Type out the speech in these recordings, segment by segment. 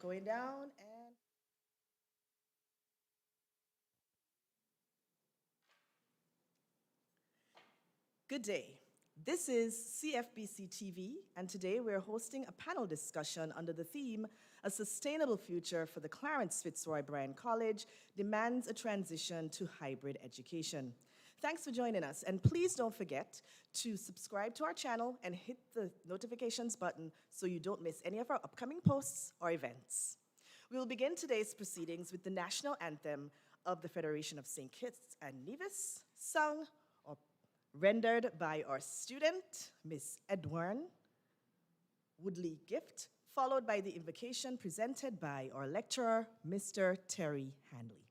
Going down and good day. This is CFBC TV, and today we're hosting a panel discussion under the theme A Sustainable Future for the Clarence Fitzroy Bryan College Demands a Transition to Hybrid Education. Thanks for joining us, and please don't forget to subscribe to our channel and hit the notifications button so you don't miss any of our upcoming posts or events. We will begin today's proceedings with the national anthem of the Federation of St. Kitts and Nevis, sung or rendered by our student, Miss Edward Woodley Gift, followed by the invocation presented by our lecturer, Mr. Terry Hanley.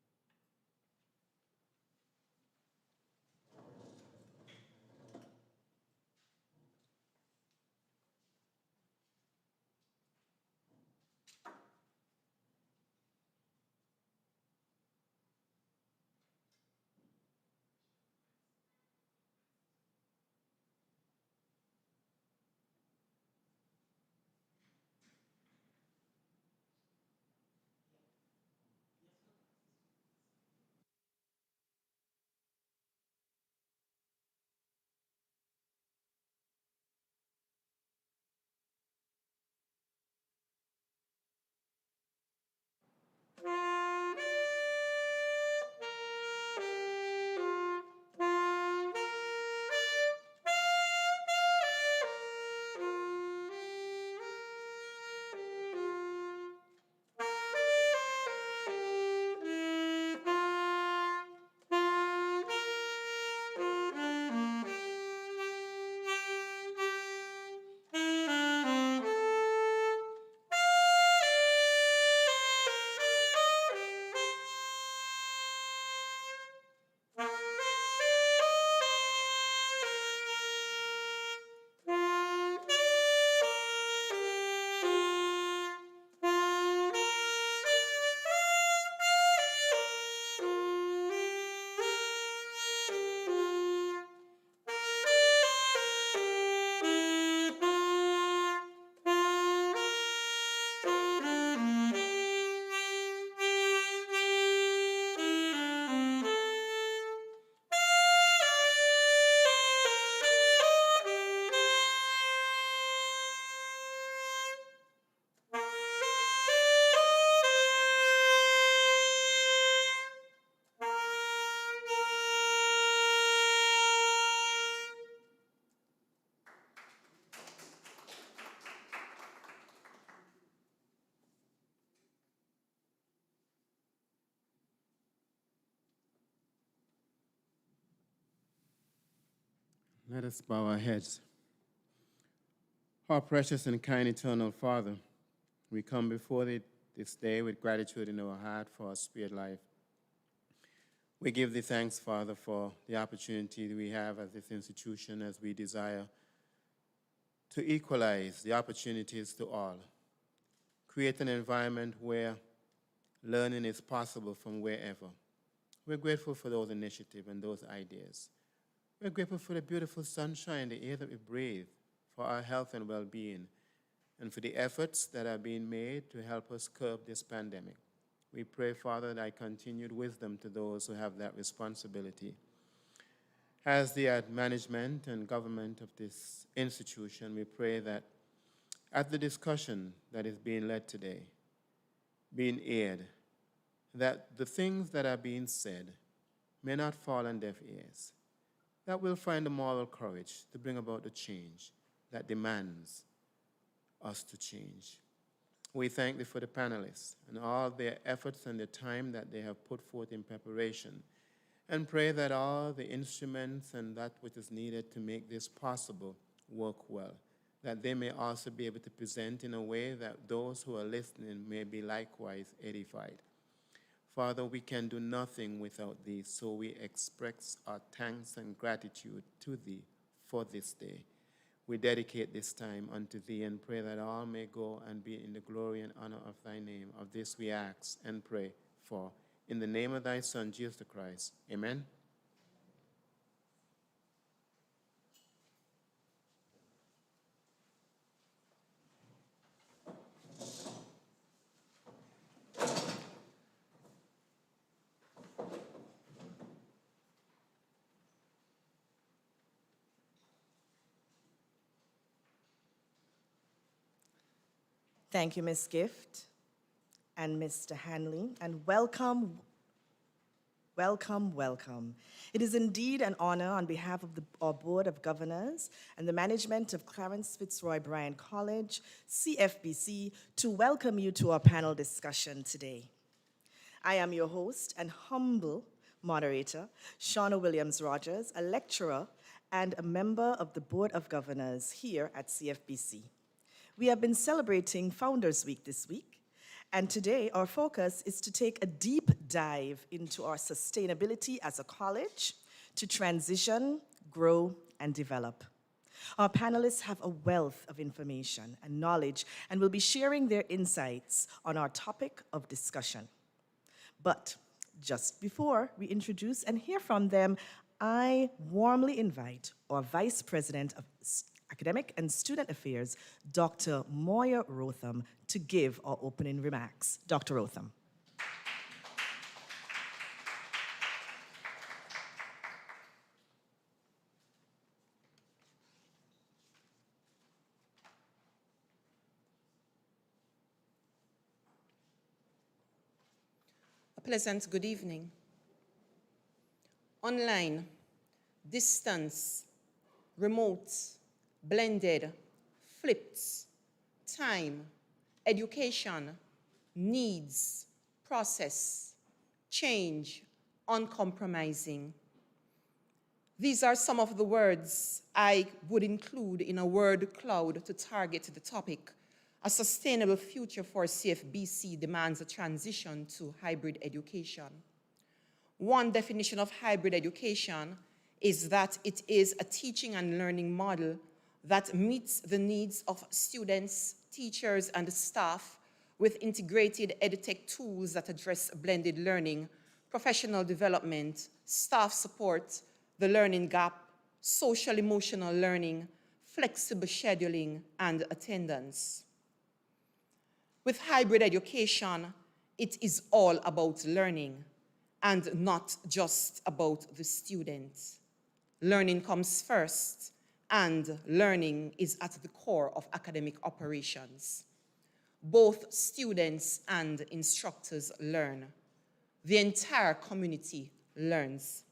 Let us bow our heads. Our precious and kind eternal Father, we come before thee this day with gratitude in our heart for our spirit life. We give thee thanks, Father, for the opportunity that we have at this institution as we desire to equalize the opportunities to all. Create an environment where learning is possible from wherever. We're grateful for those initiatives and those ideas. We're grateful for the beautiful sunshine, the air that we breathe, for our health and well-being, and for the efforts that are being made to help us curb this pandemic. We pray, Father, thy continued wisdom to those who have that responsibility. As the management and government of this institution, we pray that at the discussion that is being led today, being aired, that the things that are being said may not fall on deaf ears, that we'll find the moral courage to bring about the change that demands us to change. We thank thee for the panelists and all their efforts and the time that they have put forth in preparation, and pray that all the instruments and that which is needed to make this possible work well, that they may also be able to present in a way that those who are listening may be likewise edified. Father, we can do nothing without thee, so we express our thanks and gratitude to thee for this day. We dedicate this time unto thee and pray that all may go and be in the glory and honor of thy name. Of this we ask and pray for. In the name of thy Son, Jesus the Christ. Amen. Thank you, Ms. Gift and Mr. Hanley, and welcome, welcome, welcome. It is indeed an honor on behalf of our Board of Governors and the management of Clarence Fitzroy Bryan College, CFBC, to welcome you to our panel discussion today. I am your host and humble moderator, Shauna Williams-Rogers, a lecturer and a member of the Board of Governors here at CFBC. We have been celebrating Founders Week this week, and today our focus is to take a deep dive into our sustainability as a college to transition, grow, and develop. Our panelists have a wealth of information and knowledge and will be sharing their insights on our topic of discussion. But just before we introduce and hear from them, I warmly invite our Vice President of Academic and Student Affairs, Dr. Moya Rotham, to give our opening remarks. Dr. Rotham. A pleasant good evening. Online, distance, remote, blended, flipped, time, education, needs, process, change, uncompromising. These are some of the words I would include in a word cloud to target the topic. A sustainable future for CFBC demands a transition to hybrid education. One definition of hybrid education is that it is a teaching and learning model that meets the needs of students, teachers, and staff with integrated edtech tools that address blended learning, professional development, staff support, the learning gap, social-emotional learning, flexible scheduling, and attendance. With hybrid education, it is all about learning and not just about the student. Learning comes first, and learning is at the core of academic operations. Both students and instructors learn. The entire community learns.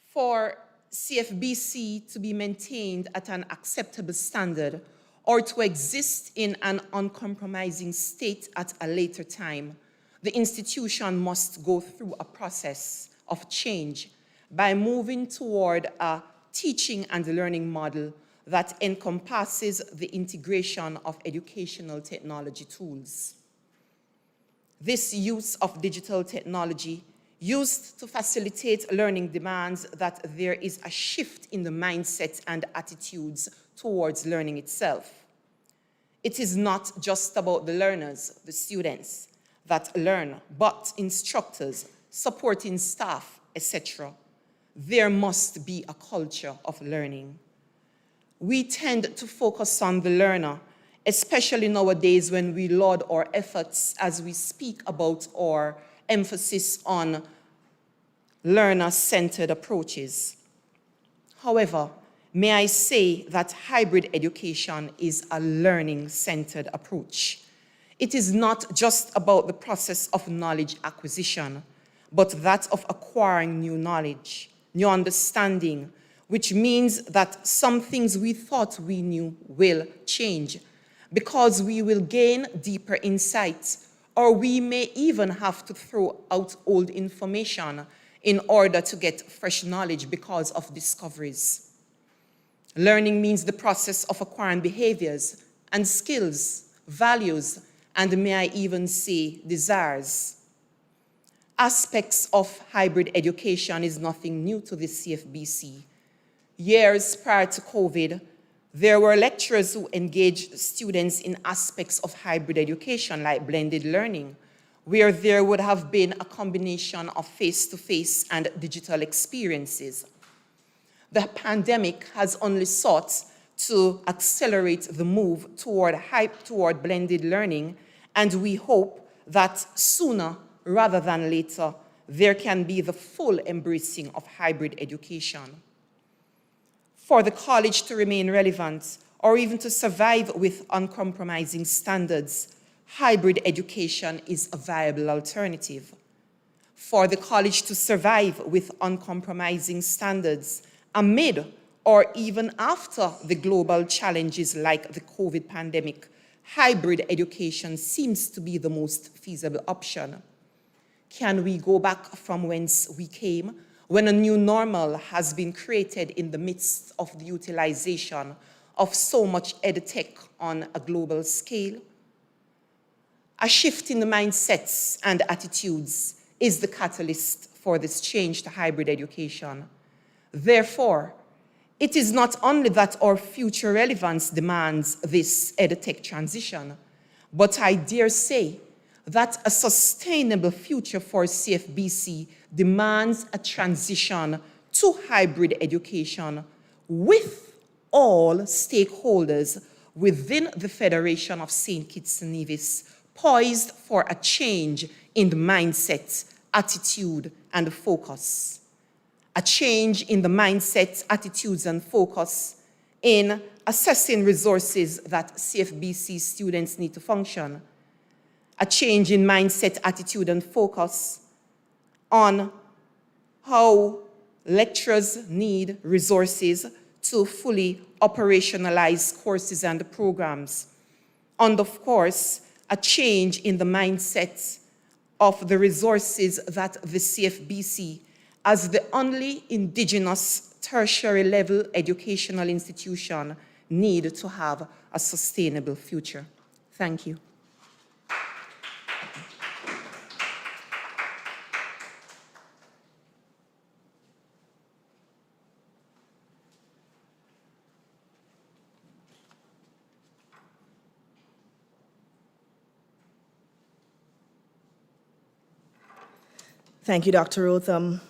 For CFBC to be maintained at an acceptable standard or to exist in an uncompromising state at a later time, the institution must go through a process of change by moving toward a teaching and learning model that encompasses the integration of educational technology tools. This use of digital technology used to facilitate learning demands that there is a shift in the mindset and attitudes towards learning itself. It is not just about the learners, the students that learn, but instructors, supporting staff, etc. There must be a culture of learning. We tend to focus on the learner, especially nowadays when we laud our efforts as we speak about our emphasis on learner-centered approaches. However, may I say that hybrid education is a learning-centered approach. It is not just about the process of knowledge acquisition, but that of acquiring new knowledge, new understanding, which means that some things we thought we knew will change because we will gain deeper insights, or we may even have to throw out old information in order to get fresh knowledge because of discoveries. Learning means the process of acquiring behaviors and skills, values, and may I even say desires. Aspects of hybrid education is nothing new to the CFBC. Years prior to COVID, there were lecturers who engaged students in aspects of hybrid education like blended learning, where there would have been a combination of face-to-face and digital experiences. The pandemic has only sought to accelerate the move toward blended learning, and we hope that sooner rather than later, there can be the full embracing of hybrid education. For the college to remain relevant, or even to survive with uncompromising standards, hybrid education is a viable alternative. For the college to survive with uncompromising standards amid or even after the global challenges like the COVID pandemic, hybrid education seems to be the most feasible option. Can we go back from whence we came when a new normal has been created in the midst of the utilization of so much edtech on a global scale? A shift in the mindsets and attitudes is the catalyst for this change to hybrid education. Therefore, it is not only that our future relevance demands this edtech transition, but I dare say that a sustainable future for CFBC demands a transition to hybrid education with all stakeholders within the Federation of St. Kitts and Nevis poised for a change in the mindset, attitude, and focus. A change in the mindset, attitudes, and focus in assessing resources that CFBC students need to function. A change in mindset, attitude, and focus on how lecturers need resources to fully operationalize courses and programs. And of course, a change in the mindset of the resources that the CFBC, as the only indigenous tertiary level educational institution, need to have a sustainable future. Thank you. Thank you, Dr. Rotham.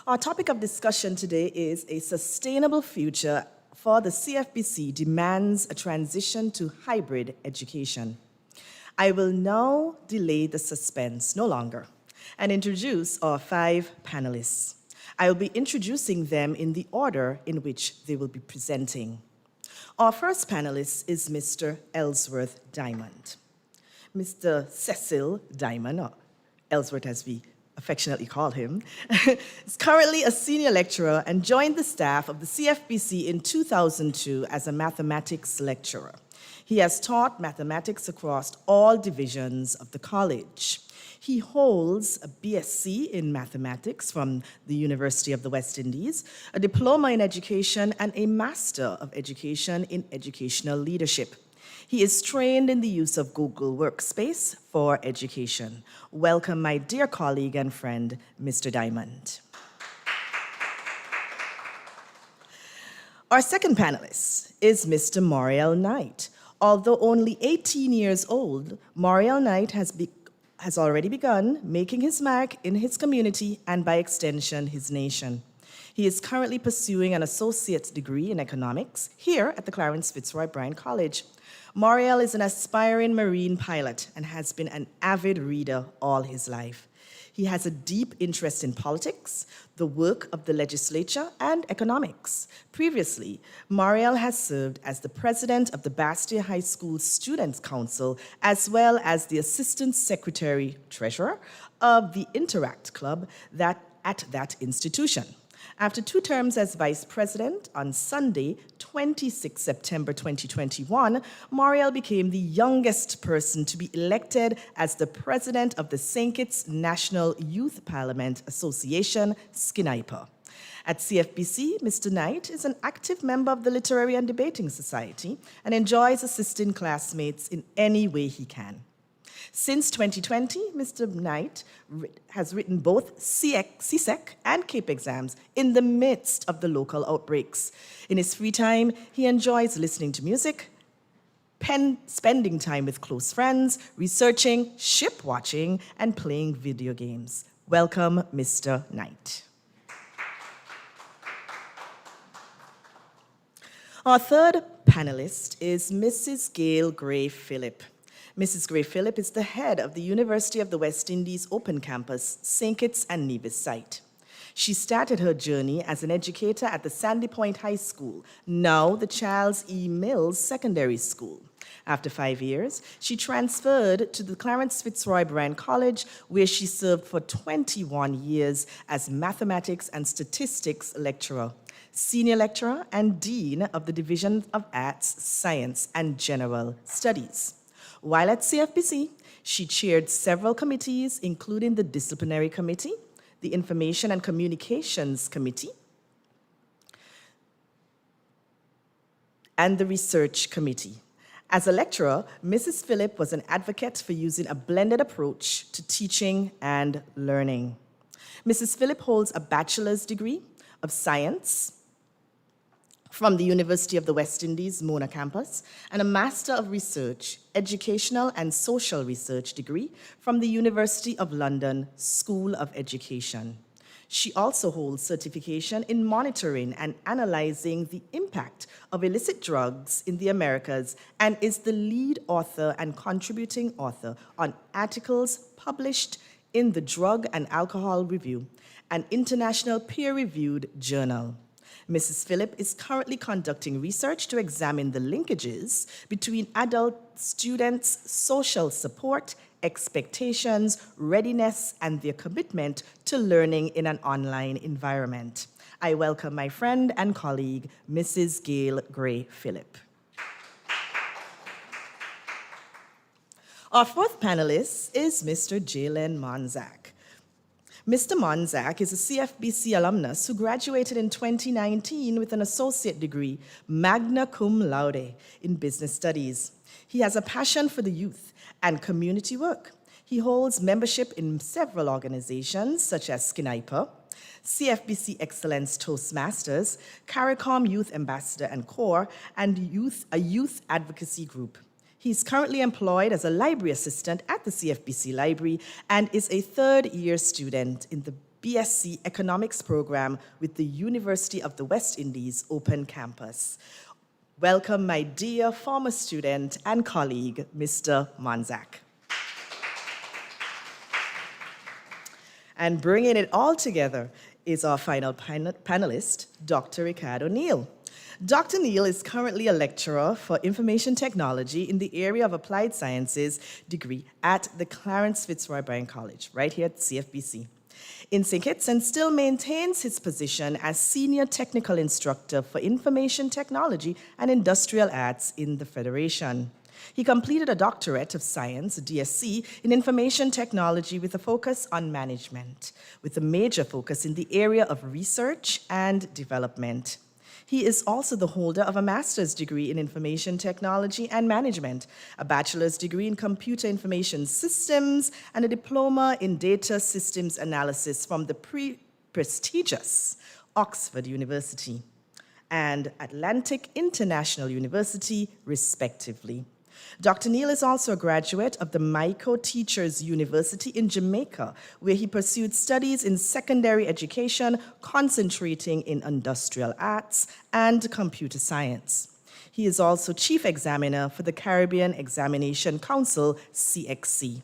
Our topic of discussion today is a sustainable future for the CFBC demands a transition to hybrid education. I will now delay the suspense no longer and introduce our 5 panelists. I will be introducing them in the order in which they will be presenting. Our first panelist is Mr. Ellsworth Diamond. Mr. Cecil Diamond, or Ellsworth as we affectionately call him, is currently a senior lecturer and joined the staff of the CFBC in 2002 as a mathematics lecturer. He has taught mathematics across all divisions of the college. He holds a BSc in mathematics from the University of the West Indies, a diploma in education, and a Master of Education in Educational Leadership. He is trained in the use of Google Workspace for education. Welcome, my dear colleague and friend, Mr. Diamond. Our second panelist is Mr. Moriel Knight. Although only 18 years old, Moriel Knight has already begun making his mark in his community and, by extension, his nation. He is currently pursuing an associate's degree in economics here at the Clarence Fitzroy Bryan College. Moriel is an aspiring marine pilot and has been an avid reader all his life. He has a deep interest in politics, the work of the legislature, and economics. Previously, Moriel has served as the president of the Bastia High School Students' Council, as well as the assistant secretary treasurer of the Interact Club at that institution. After 2 terms as vice president, on Sunday, 26 September 2021, Moriel became the youngest person to be elected as the president of the St. Kitts National Youth Parliament Association, SKINIPA. At CFBC, Mr. Knight is an active member of the Literary and Debating Society and enjoys assisting classmates in any way he can. Since 2020, Mr. Knight has written both CSEC and CAPE exams in the midst of the local outbreaks. In his free time, he enjoys listening to music, spending time with close friends, researching, ship watching, and playing video games. Welcome, Mr. Knight. Our third panelist is Mrs. Gail Gray Phillip. Mrs. Gray Phillip is the head of the University of the West Indies Open Campus, St. Kitts and Nevis site. She started her journey as an educator at the Sandy Point High School, now the Charles E. Mills Secondary School. After 5 years, she transferred to the Clarence Fitzroy Brand College, where she served for 21 years as mathematics and statistics lecturer, senior lecturer, and dean of the Division of Arts, Science, and General Studies. While at CFBC, she chaired several committees, including the Disciplinary Committee, the Information and Communications Committee, and the Research Committee. As a lecturer, Mrs. Phillip was an advocate for using a blended approach to teaching and learning. Mrs. Phillip holds a bachelor's degree of science from the University of the West Indies, Mona campus, and a Master of Research, Educational and Social Research degree from the University of London School of Education. She also holds certification in monitoring and analyzing the impact of illicit drugs in the Americas and is the lead author and contributing author on articles published in the Drug and Alcohol Review, an international peer-reviewed journal. Mrs. Phillip is currently conducting research to examine the linkages between adult students' social support, expectations, readiness, and their commitment to learning in an online environment. I welcome my friend and colleague, Mrs. Gail Gray Phillip. Our fourth panelist is Mr. Jalen Monzak. Mr. Monzak is a CFBC alumnus who graduated in 2019 with an associate degree, magna cum laude, in business studies. He has a passion for the youth and community work. He holds membership in several organizations such as Skinniper, CFBC Excellence Toastmasters, CARICOM Youth Ambassador and Corps, and a youth advocacy group. He's currently employed as a library assistant at the CFBC Library and is a third-year student in the BSc Economics program with the University of the West Indies Open Campus. Welcome, my dear former student and colleague, Mr. Monzak. And bringing it all together is our final panelist, Dr. Ricardo Neal. Dr. Neal is currently a lecturer for information technology in the area of applied sciences degree at the Clarence Fitzroy Bryan College, right here at CFBC. In St. Kitts, and still maintains his position as senior technical instructor for information technology and industrial arts in the Federation. He completed a doctorate of science, DSc, in information technology with a focus on management, with a major focus in the area of research and development. He is also the holder of a master's degree in information technology and management, a bachelor's degree in computer information systems, and a diploma in data systems analysis from the prestigious Oxford University and Atlantic International University, respectively. Dr. Neal is also a graduate of the Micro Teachers University in Jamaica, where he pursued studies in secondary education, concentrating in industrial arts and computer science. He is also chief examiner for the Caribbean Examination Council, CXC.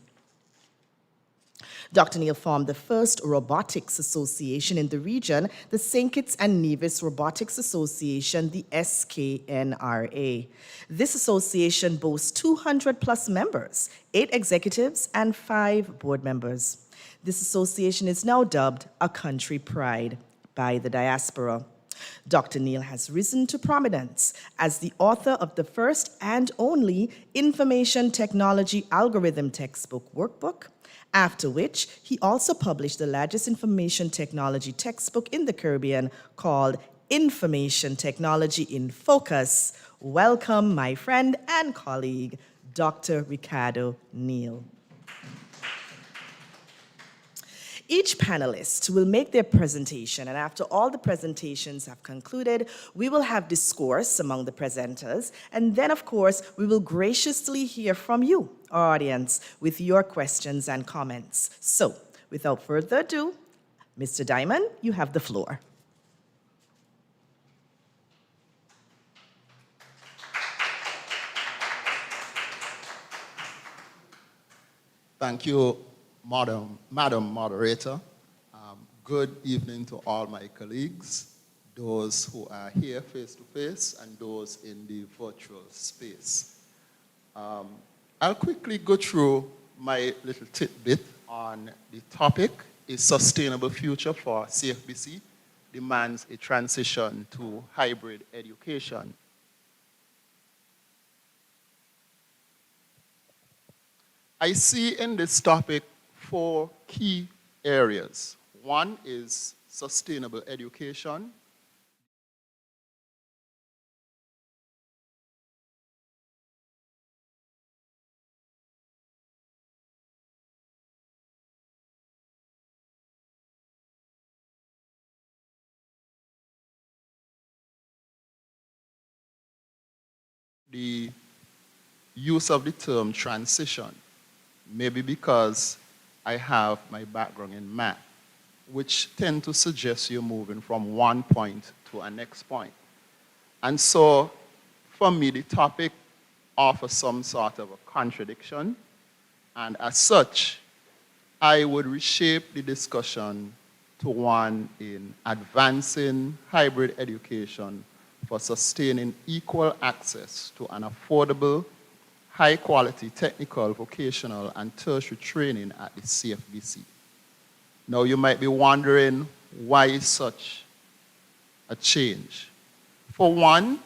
Dr. Neal formed the first robotics association in the region, the St. Kitts and Nevis Robotics Association, the SKNRA. This association boasts 200 plus members, 8 executives, and 5 board members. This association is now dubbed a country pride by the diaspora. Dr. Neal has risen to prominence as the author of the first and only information technology algorithm textbook workbook, after which he also published the largest information technology textbook in the Caribbean called Information Technology in Focus. Welcome, my friend and colleague, Dr. Ricardo Neal. Each panelist will make their presentation, and after all the presentations have concluded, we will have discourse among the presenters, and then, of course, we will graciously hear from you, our audience, with your questions and comments. So, without further ado, Mr. Diamond, you have the floor. Thank you, Madam Moderator. Good evening to all my colleagues, those who are here face-to-face and those in the virtual space. I'll quickly go through my little tidbit on the topic. A sustainable future for CFBC demands a transition to hybrid education. I see in this topic 4 key areas. One is sustainable education. The use of the term transition, maybe because I have my background in math, which tend to suggest you're moving from one point to a next point. And so, for me, the topic offers some sort of a contradiction, and as such, I would reshape the discussion to one in advancing hybrid education for sustaining equal access to an affordable, high-quality technical, vocational, and tertiary training at the CFBC. Now, you might be wondering, why such a change? For one,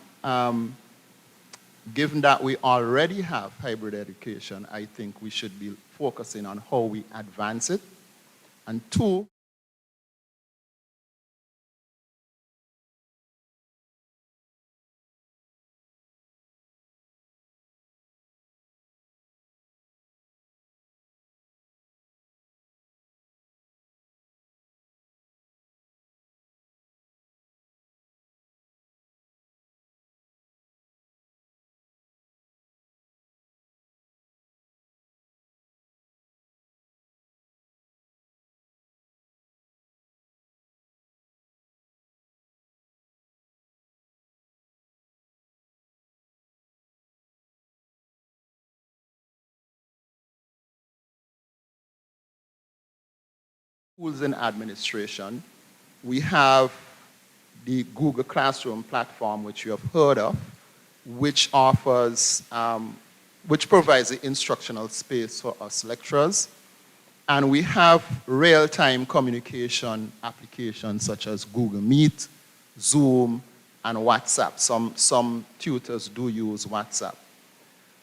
given that we already have hybrid education, I think we should be focusing on how we advance it. And two, schools in administration, we have the Google Classroom platform, which you have heard of, which offers, which provides the instructional space for us lecturers. And we have real-time communication applications such as Google Meet, Zoom, and WhatsApp. Some tutors do use WhatsApp.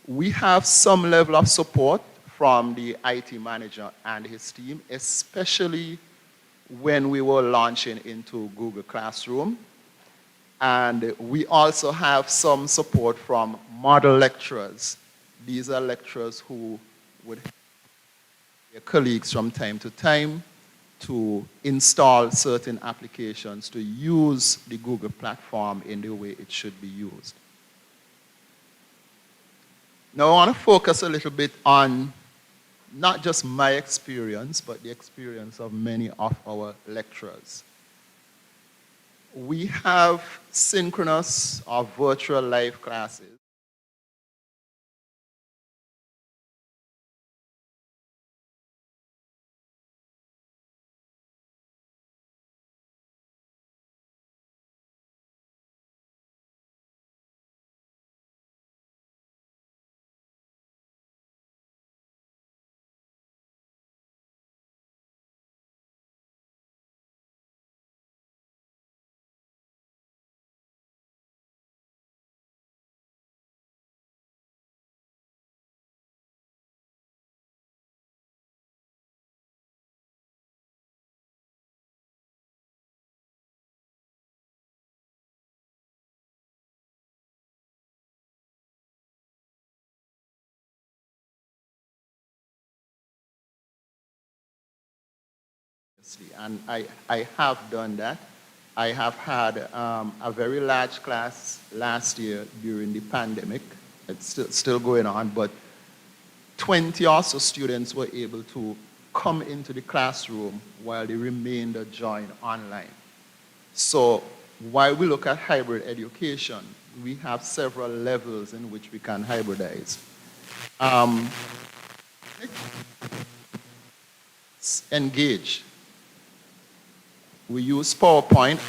We have some level of support from the IT manager and his team, especially when we were launching into Google Classroom. And we also have some support from model lecturers. These are lecturers who would help their colleagues from time to time to install certain applications to use the Google platform in the way it should be used. Now I want to focus a little bit on not just my experience, but the experience of many of our lecturers. We have synchronous or virtual live classes. And I have done that. I have had a very large class last year during the pandemic. It's still going on, but 20 or so students were able to come into the classroom while the remainder joined online. So while we look at hybrid education, we have several levels in which we can hybridize. Engage. We use PowerPoint.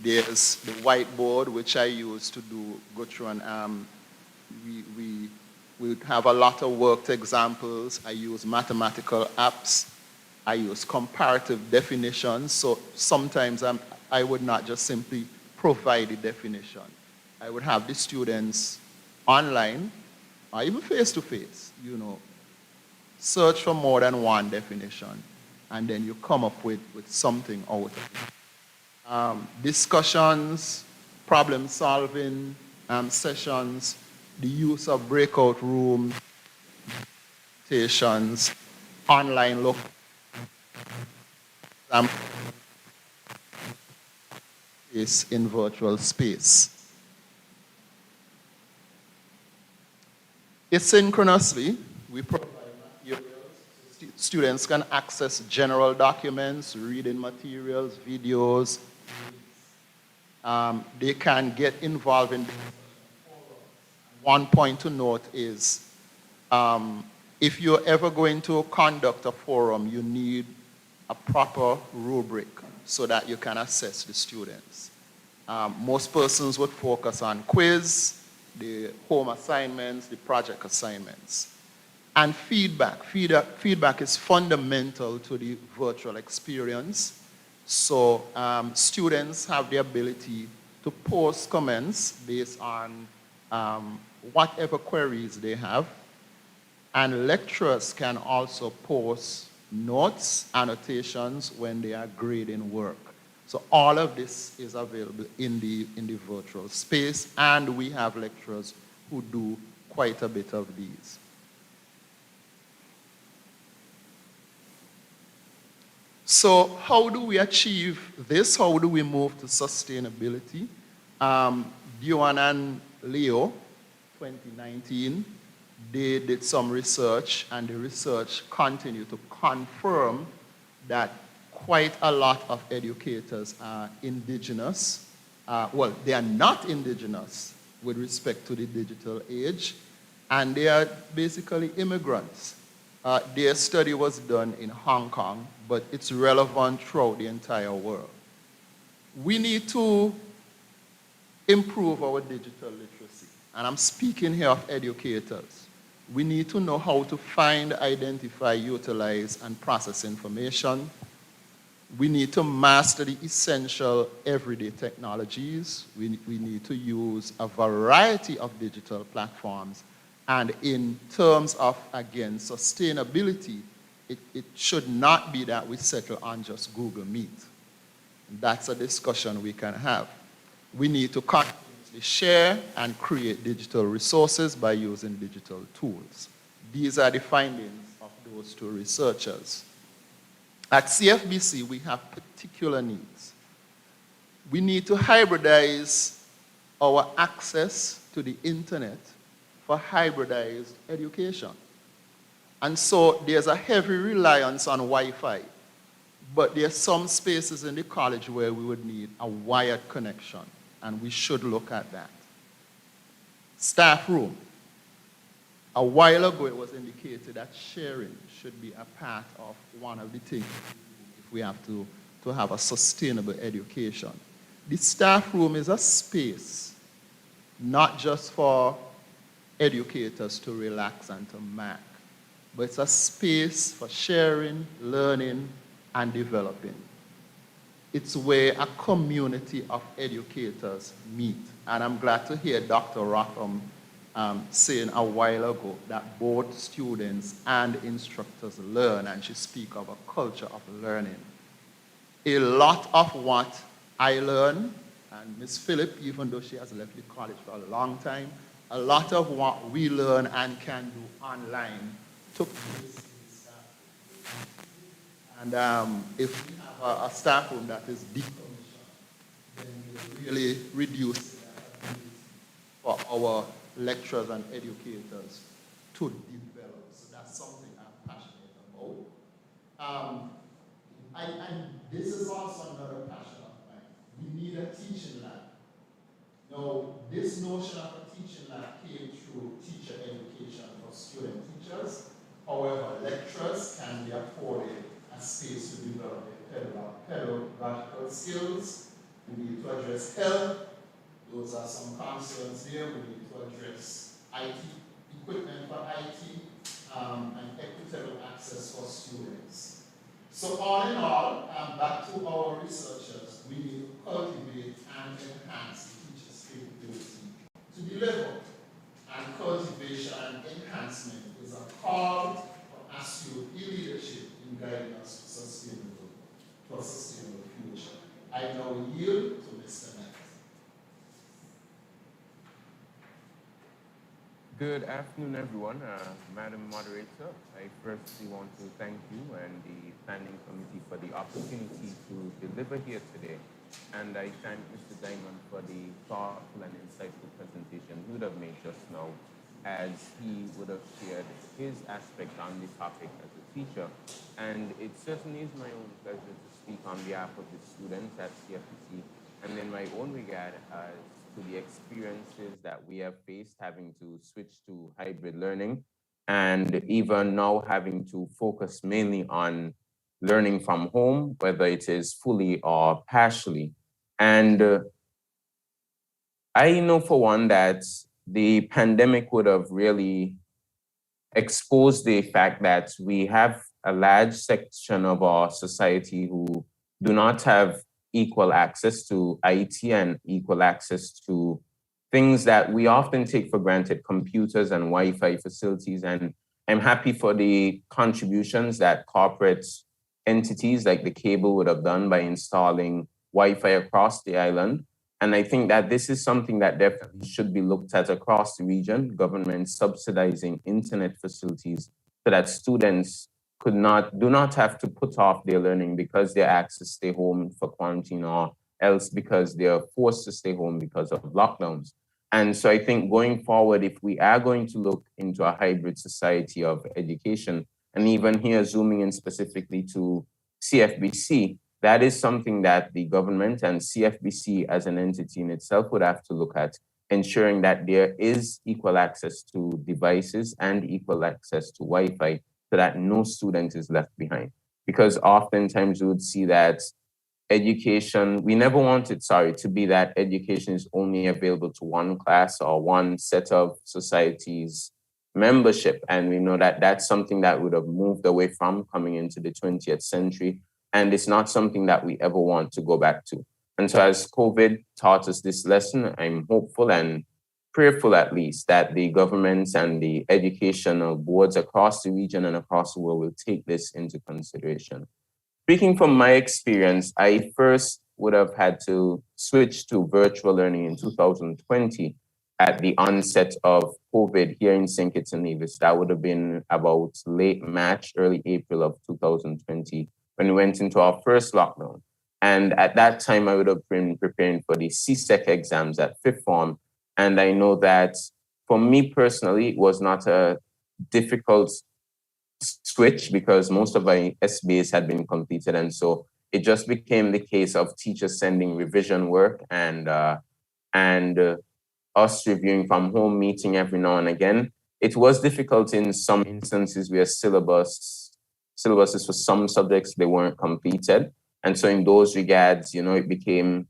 There's the whiteboard, which I use to go through and we have a lot of worked examples. I use mathematical apps. I use comparative definitions. So sometimes I would not just simply provide the definition. I would have the students online or even face-to-face, search for more than one definition, and then you come up with something out of it. Discussions, problem-solving sessions, the use of breakout rooms, stations, online look, is in virtual space. Asynchronously, we provide materials. Students can access general documents, reading materials, videos. They can get involved in. One point to note is, if you're ever going to conduct a forum, you need a proper rubric so that you can assess the students. Most persons would focus on quiz, the home assignments, the project assignments. And feedback. Feedback is fundamental to the virtual experience. So students have the ability to post comments based on whatever queries they have. And lecturers can also post notes, annotations when they are grading work. So all of this is available in the virtual space, and we have lecturers who do quite a bit of these. So how do we achieve this? How do we move to sustainability? Dion and Leo, 2019, they did some research, and the research continued to confirm that quite a lot of educators are indigenous. Well, they are not indigenous with respect to the digital age, and they are basically immigrants. Their study was done in Hong Kong, but it's relevant throughout the entire world. We need to improve our digital literacy, and I'm speaking here of educators. We need to know how to find, identify, utilize, and process information. We need to master the essential everyday technologies. We need to use a variety of digital platforms. And in terms of, again, sustainability, it should not be that we settle on just Google Meet. That's a discussion we can have. We need to continuously share and create digital resources by using digital tools. These are the findings of those two researchers. At CFBC, we have particular needs. We need to hybridize our access to the internet for hybridized education. And so there's a heavy reliance on Wi-Fi, but there are some spaces in the college where we would need a wired connection, and we should look at that. Staff room. A while ago, it was indicated that sharing should be a part of one of the things if we have to have a sustainable education. The staff room is a space, not just for educators to relax and to mark, but it's a space for sharing, learning, and developing. It's where a community of educators meet. And I'm glad to hear Dr. Rockham saying a while ago that both students and instructors learn, and she spoke of a culture of learning. A lot of what I learn, and Ms. Phillip, even though she has left the college for a long time, a lot of what we learn and can do online took place in staff. And if we have a staff room that is decommissioned, then we really reduce for our lecturers and educators to develop. So that's something I'm passionate about. And this is also another passion of mine. We need a teaching lab. Now, this notion of a teaching lab came through teacher education for student teachers. However, lecturers can be afforded a space to develop their pedagogical We need to address health. Those are some concerns there. We need to address IT, equipment for IT, and equitable access for students. So all in all, back to our researchers, we need to cultivate and enhance the teacher's capability to deliver. And cultivation and enhancement is a call for astute leadership in guiding us to a sustainable future. I now yield to Mr. Knight. Good afternoon, everyone. Madam Moderator, I firstly want to thank you and the Planning Committee for the opportunity to deliver here today. And I thank Mr. Diamond for the thoughtful and insightful presentation he would have made just now, as he would have shared his aspect on the topic as a teacher. And it certainly is my own pleasure to speak on behalf of the students at CFBC, and in my own regard as to the experiences that we have faced having to switch to hybrid learning, and even now having to focus mainly on learning from home, whether it is fully or partially. And I know for one that the pandemic would have really exposed the fact that we have a large section of our society who do not have equal access to IT and equal access to things that we often take for granted, computers and Wi-Fi facilities. And I'm happy for the contributions that corporate entities like the cable would have done by installing Wi-Fi across the island. And I think that this is something that definitely should be looked at across the region, government subsidizing internet facilities so that students do not have to put off their learning because they're asked to stay home for quarantine, or else because they're forced to stay home because of lockdowns. And so I think going forward, if we are going to look into a hybrid society of education, and even here zooming in specifically to CFBC, that is something that the government and CFBC as an entity in itself would have to look at, ensuring that there is equal access to devices and equal access to Wi-Fi so that no student is left behind. Because oftentimes we would see that education, we never want it, to be that education is only available to one class or one set of society's membership. And we know that that's something that would have moved away from coming into the 20th century. And it's not something that we ever want to go back to. And so as COVID taught us this lesson, I'm hopeful and prayerful at least that the governments and the educational boards across the region and across the world will take this into consideration. Speaking from my experience, I first would have had to switch to virtual learning in 2020 at the onset of COVID here in St. Kitts and Nevis. That would have been about late March, early April of 2020 when we went into our first lockdown. And at that time, I would have been preparing for the CSEC exams at fifth form. And I know that for me personally, it was not a difficult switch because most of my SBAs had been completed. And so it just became the case of teachers sending revision work and us reviewing from home, meeting every now and again. It was difficult in some instances where syllabuses for some subjects, they weren't completed. And so in those regards, it became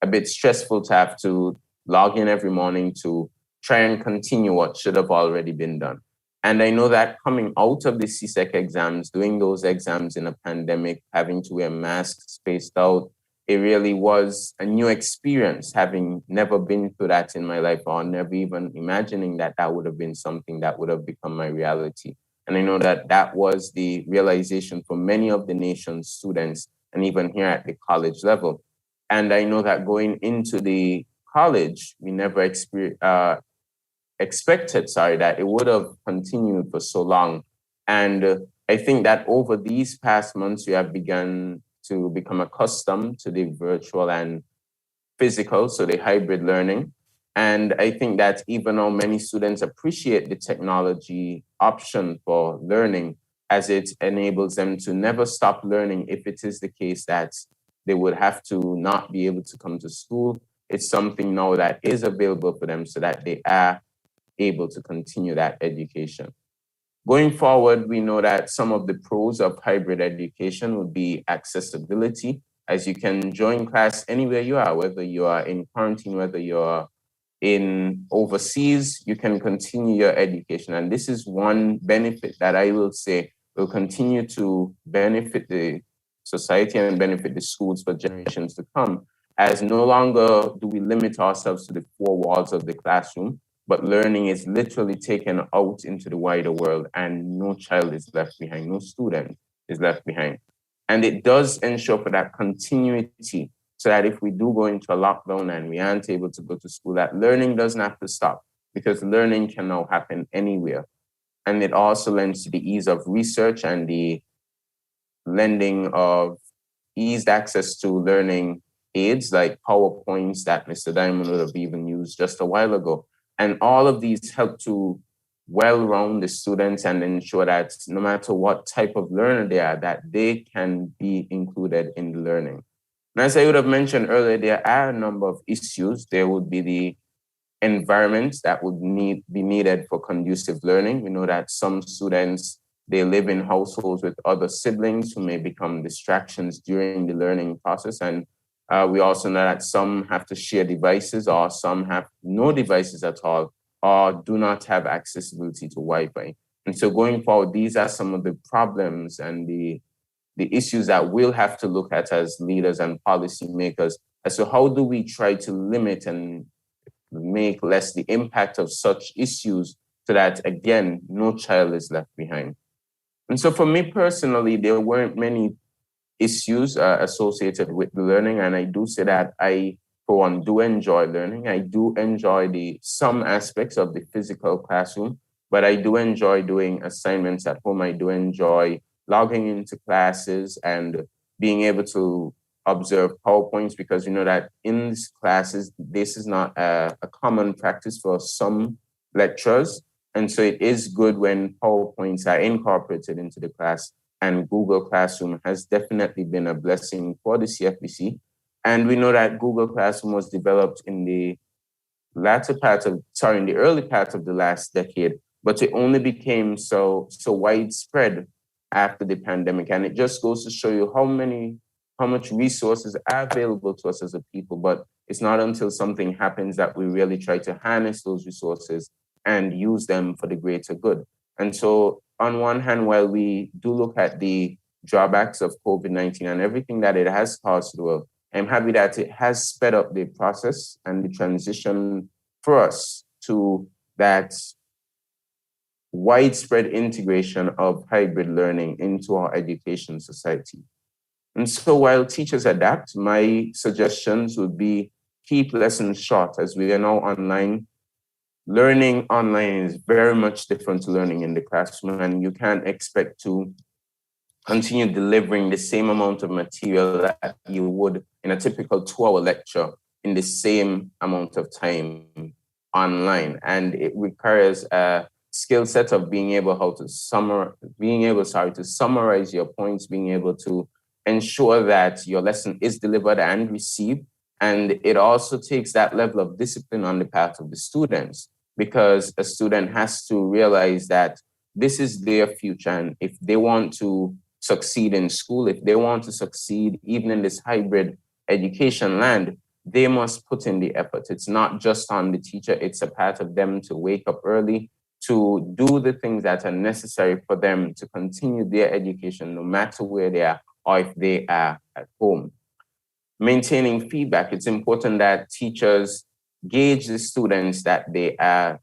a bit stressful to have to log in every morning to try and continue what should have already been done. And I know that coming out of the CSEC exams, doing those exams in a pandemic, having to wear masks spaced out, it really was a new experience, having never been through that in my life or never even imagining that that would have been something that would have become my reality. And I know that that was the realization for many of the nation's students, and even here at the college level. And I know that going into the college, we never expected that it would have continued for so long. And I think that over these past months, we have begun to become accustomed to the virtual and physical, so the hybrid learning. And I think that even though many students appreciate the technology option for learning, as it enables them to never stop learning if it is the case that they would have to not be able to come to school, it's something now that is available for them so that they are able to continue that education. Going forward, we know that some of the pros of hybrid education would be accessibility, as you can join class anywhere you are, whether you are in quarantine, whether you're in overseas, you can continue your education. And this is one benefit that I will say will continue to benefit the society and benefit the schools for generations to come, as no longer do we limit ourselves to the four walls of the classroom, but learning is literally taken out into the wider world, and no child is left behind, no student is left behind. And it does ensure for that continuity, so that if we do go into a lockdown and we aren't able to go to school, that learning doesn't have to stop, because learning can now happen anywhere. And it also lends to the ease of research and the lending of eased access to learning aids like PowerPoints that Mr. Diamond would have even used just a while ago. And all of these help to well-round the students and ensure that no matter what type of learner they are, that they can be included in the learning. And as I would have mentioned earlier, there are a number of issues. There would be the environment that would be needed for conducive learning. We know that some students, they live in households with other siblings who may become distractions during the learning process. And we also know that some have to share devices, or some have no devices at all, or do not have accessibility to Wi-Fi. And so going forward, these are some of the problems and the issues that we'll have to look at as leaders and policymakers as to how do we try to limit and make less the impact of such issues, so that, again, no child is left behind. And so for me personally, there weren't many issues associated with the learning. And I do say that I, for one, do enjoy learning. I do enjoy some aspects of the physical classroom, but I do enjoy doing assignments at home. I do enjoy logging into classes and being able to observe PowerPoints, because you know that in these classes, this is not a common practice for some lecturers. And so it is good when PowerPoints are incorporated into the class, and Google Classroom has definitely been a blessing for the CFBC. And we know that Google Classroom was developed in the early part of the last decade, but it only became so widespread after the pandemic. And it just goes to show you how much resources are available to us as a people, but it's not until something happens that we really try to harness those resources and use them for the greater good. And so on one hand, while we do look at the drawbacks of COVID-19 and everything that it has caused the world, I'm happy that it has sped up the process and the transition for us to that widespread integration of hybrid learning into our education society. And so while teachers adapt, my suggestions would be keep lessons short, as we are now online. Learning online is very much different to learning in the classroom, and you can't expect to continue delivering the same amount of material that you would in a typical 2-hour lecture in the same amount of time online. And it requires a skill set of being able to summarize your points, being able to ensure that your lesson is delivered and received. And it also takes that level of discipline on the part of the students, because a student has to realize that this is their future. And if they want to succeed in school, if they want to succeed even in this hybrid education land, they must put in the effort. It's not just on the teacher, it's a part of them to wake up early, to do the things that are necessary for them to continue their education, no matter where they are or if they are at home. Maintaining feedback, it's important that teachers gauge the students that they are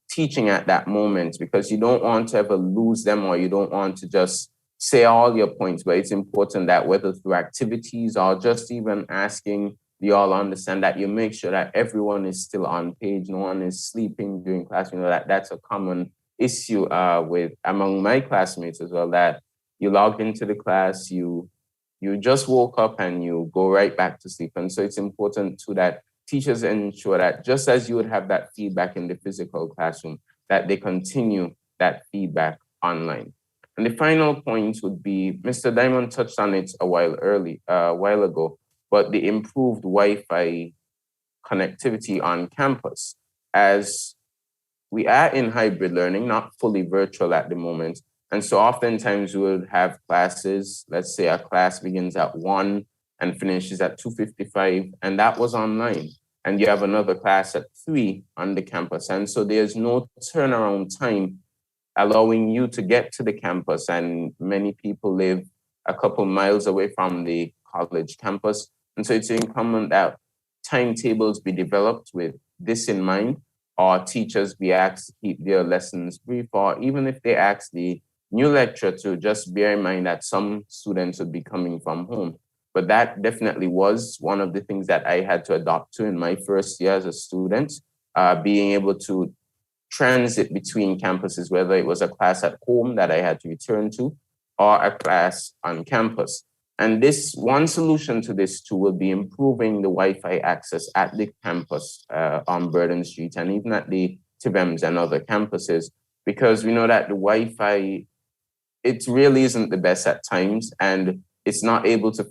teaching at that moment, because you don't want to ever lose them, or you don't want to just say all your points, but it's important that whether through activities or just even asking, you all understand, that you make sure that everyone is still on page, no one is sleeping during class. You know, that's a common issue with among my classmates as well, that you log into the class, you just woke up and you go right back to sleep. And so it's important too that teachers ensure that just as you would have that feedback in the physical classroom, that they continue that feedback online. And the final point would be, Mr. Diamond touched on it a while ago, but the improved Wi-Fi connectivity on campus. As we are in hybrid learning, not fully virtual at the moment, and so oftentimes we will have classes, let's say a class begins at 1, and finishes at 2:55, and that was online. And you have another class at 3 on the campus. And so there's no turnaround time allowing you to get to the campus. And many people live a couple miles away from the college campus. And so it's incumbent that timetables be developed with this in mind, or teachers be asked to keep their lessons brief, or even if they ask the new lecturer to just bear in mind that some students would be coming from home. But that definitely was one of the things that I had to adopt to in my first year as a student, being able to transit between campuses, whether it was a class at home that I had to return to or a class on campus. And this one solution to this too will be improving the Wi-Fi access at the campus on Burden Street and even at the TVEMS and other campuses, because we know that the Wi-Fi, it really isn't the best at times, and it's not able to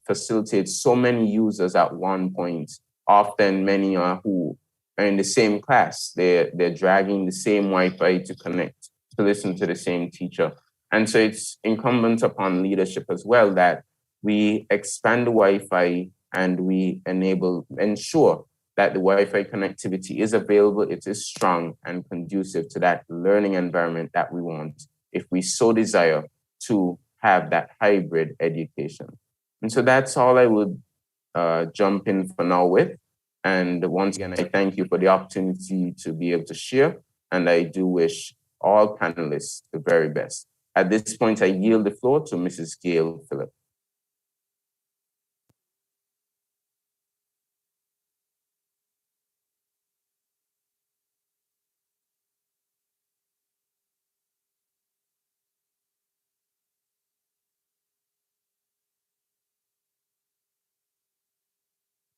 facilitate so many users at one point. Often many are who are in the same class. They're dragging the same Wi-Fi to connect, to listen to the same teacher. And so it's incumbent upon leadership as well that we expand the Wi-Fi and we ensure that the Wi-Fi connectivity is available, it is strong and conducive to that learning environment that we want, if we so desire to have that hybrid education. And so that's all I would jump in for now with. And once again, I thank you for the opportunity to be able to share. And I do wish all panelists the very best. At this point, I yield the floor to Mrs. Gail Phillip.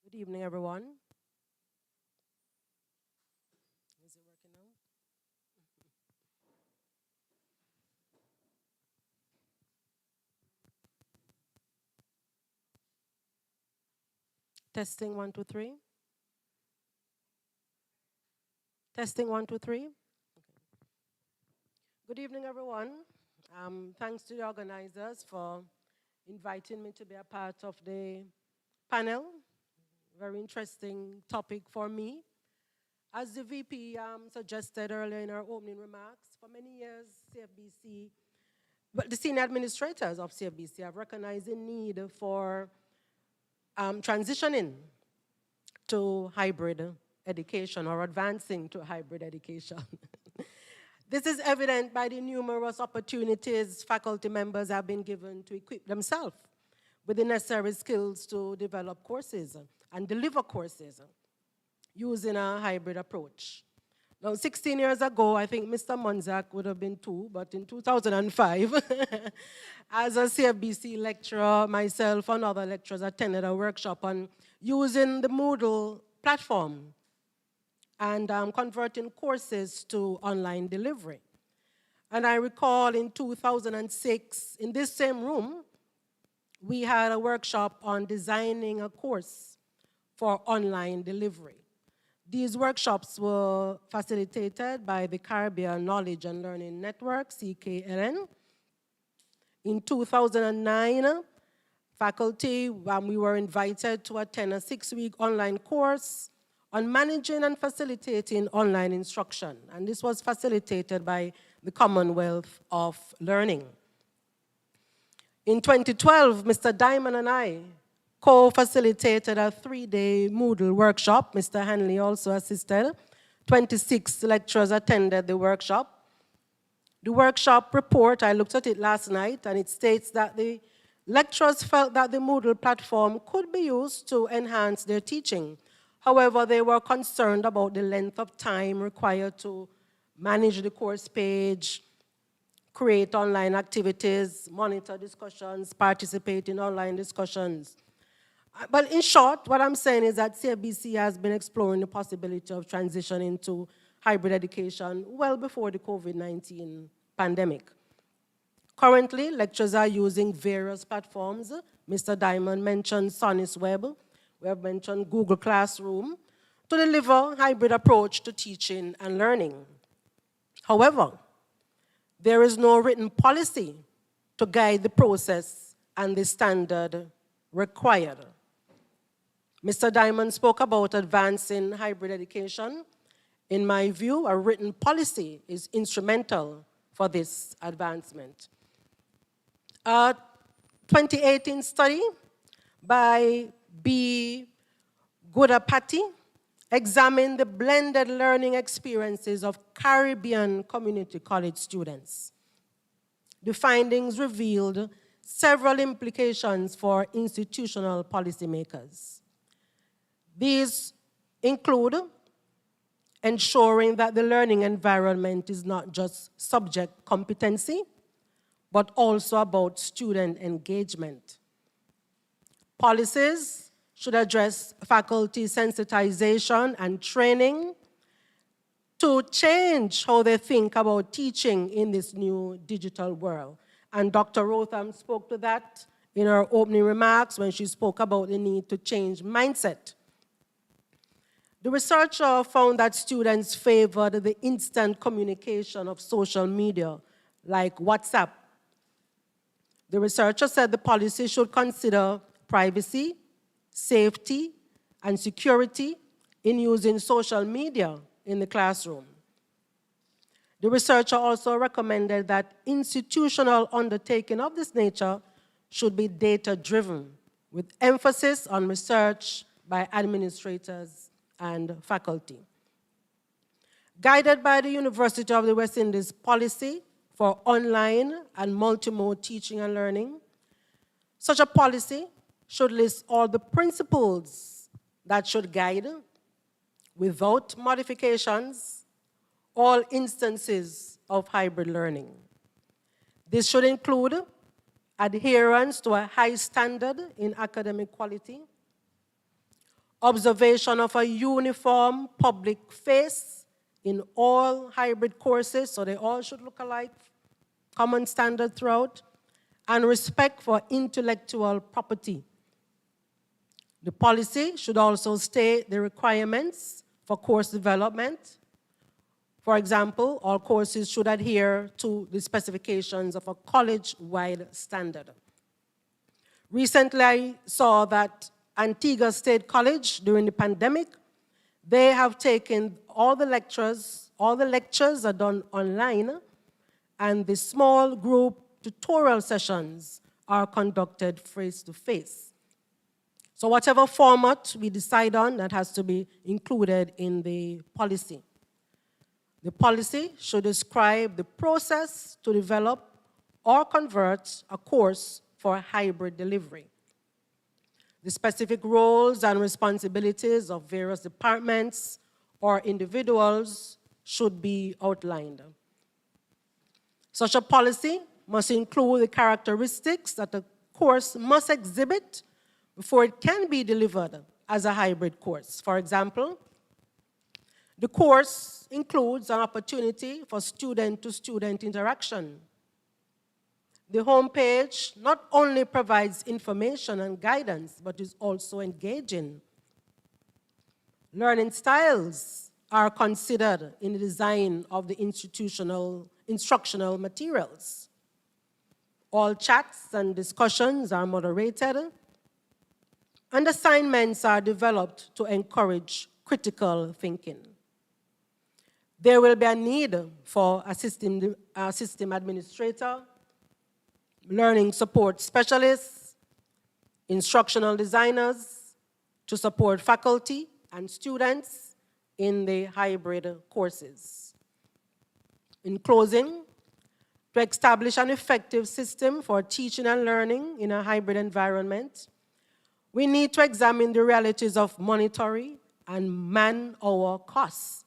Good evening, everyone. Is it working now? Testing 1, 2, 3. Testing 1, 2, 3. Okay. Good evening, everyone. Thanks to the organizers for inviting me to be a part of the panel. Very interesting topic for me. As the VP suggested earlier in her opening remarks, for many years, CFBC, but the senior administrators of CFBC have recognized the need for transitioning to hybrid education or advancing to hybrid education. This is evident by the numerous opportunities faculty members have been given to equip themselves with the necessary skills to develop courses and deliver courses using a hybrid approach. Now, 16 years ago, I think Mr. Monzak would have been 2, but in 2005, as a CFBC lecturer, myself and other lecturers attended a workshop on using the Moodle platform and converting courses to online delivery. And I recall in 2006, in this same room, we had a workshop on designing a course for online delivery. These workshops were facilitated by the Caribbean Knowledge and Learning Network, CKLN. In 2009, faculty, we were invited to attend a 6-week online course on managing and facilitating online instruction. And this was facilitated by the Commonwealth of Learning. In 2012, Mr. Diamond and I co-facilitated a 3-day Moodle workshop. Mr. Hanley also assisted. 26 lecturers attended the workshop. The workshop report, I looked at it last night, and it states that the lecturers felt that the Moodle platform could be used to enhance their teaching. However, they were concerned about the length of time required to manage the course page, create online activities, monitor discussions, participate in online discussions. But in short, what I'm saying is that CFBC has been exploring the possibility of transitioning to hybrid education well before the COVID-19 pandemic. Currently, lecturers are using various platforms. Mr. Diamond mentioned Sonis Web. We have mentioned Google Classroom to deliver a hybrid approach to teaching and learning. However, there is no written policy to guide the process and the standard required. Mr. Diamond spoke about advancing hybrid education. In my view, a written policy is instrumental for this advancement. A 2018 study by B. Gudapati examined the blended learning experiences of Caribbean community college students. The findings revealed several implications for institutional policymakers. These include ensuring that the learning environment is not just subject competency, but also about student engagement. Policies should address faculty sensitization and training to change how they think about teaching in this new digital world. And Dr. Rotham spoke to that in her opening remarks when she spoke about the need to change mindset. The researcher found that students favored the instant communication of social media, like WhatsApp. The researcher said the policy should consider privacy, safety, and security in using social media in the classroom. The researcher also recommended that institutional undertaking of this nature should be data-driven, with emphasis on research by administrators and faculty. Guided by the University of the West Indies policy for online and multimode teaching and learning, such a policy should list all the principles that should guide, without modifications, all instances of hybrid learning. This should include adherence to a high standard in academic quality, observation of a uniform public face in all hybrid courses, so they all should look alike, common standard throughout, and respect for intellectual property. The policy should also state the requirements for course development. For example, all courses should adhere to the specifications of a college-wide standard. Recently, I saw that Antigua State College, during the pandemic, they have taken all the lectures are done online, and the small group tutorial sessions are conducted face-to-face. So whatever format we decide on, that has to be included in the policy. The policy should describe the process to develop or convert a course for hybrid delivery. The specific roles and responsibilities of various departments or individuals should be outlined. Such a policy must include the characteristics that the course must exhibit before it can be delivered as a hybrid course. For example, the course includes an opportunity for student-to-student interaction. The homepage not only provides information and guidance, but is also engaging. Learning styles are considered in the design of the instructional materials. All chats and discussions are moderated, and assignments are developed to encourage critical thinking. There will be a need for a system administrator, learning support specialists, instructional designers to support faculty and students in the hybrid courses. In closing, to establish an effective system for teaching and learning in a hybrid environment, we need to examine the realities of monetary and man-hour costs.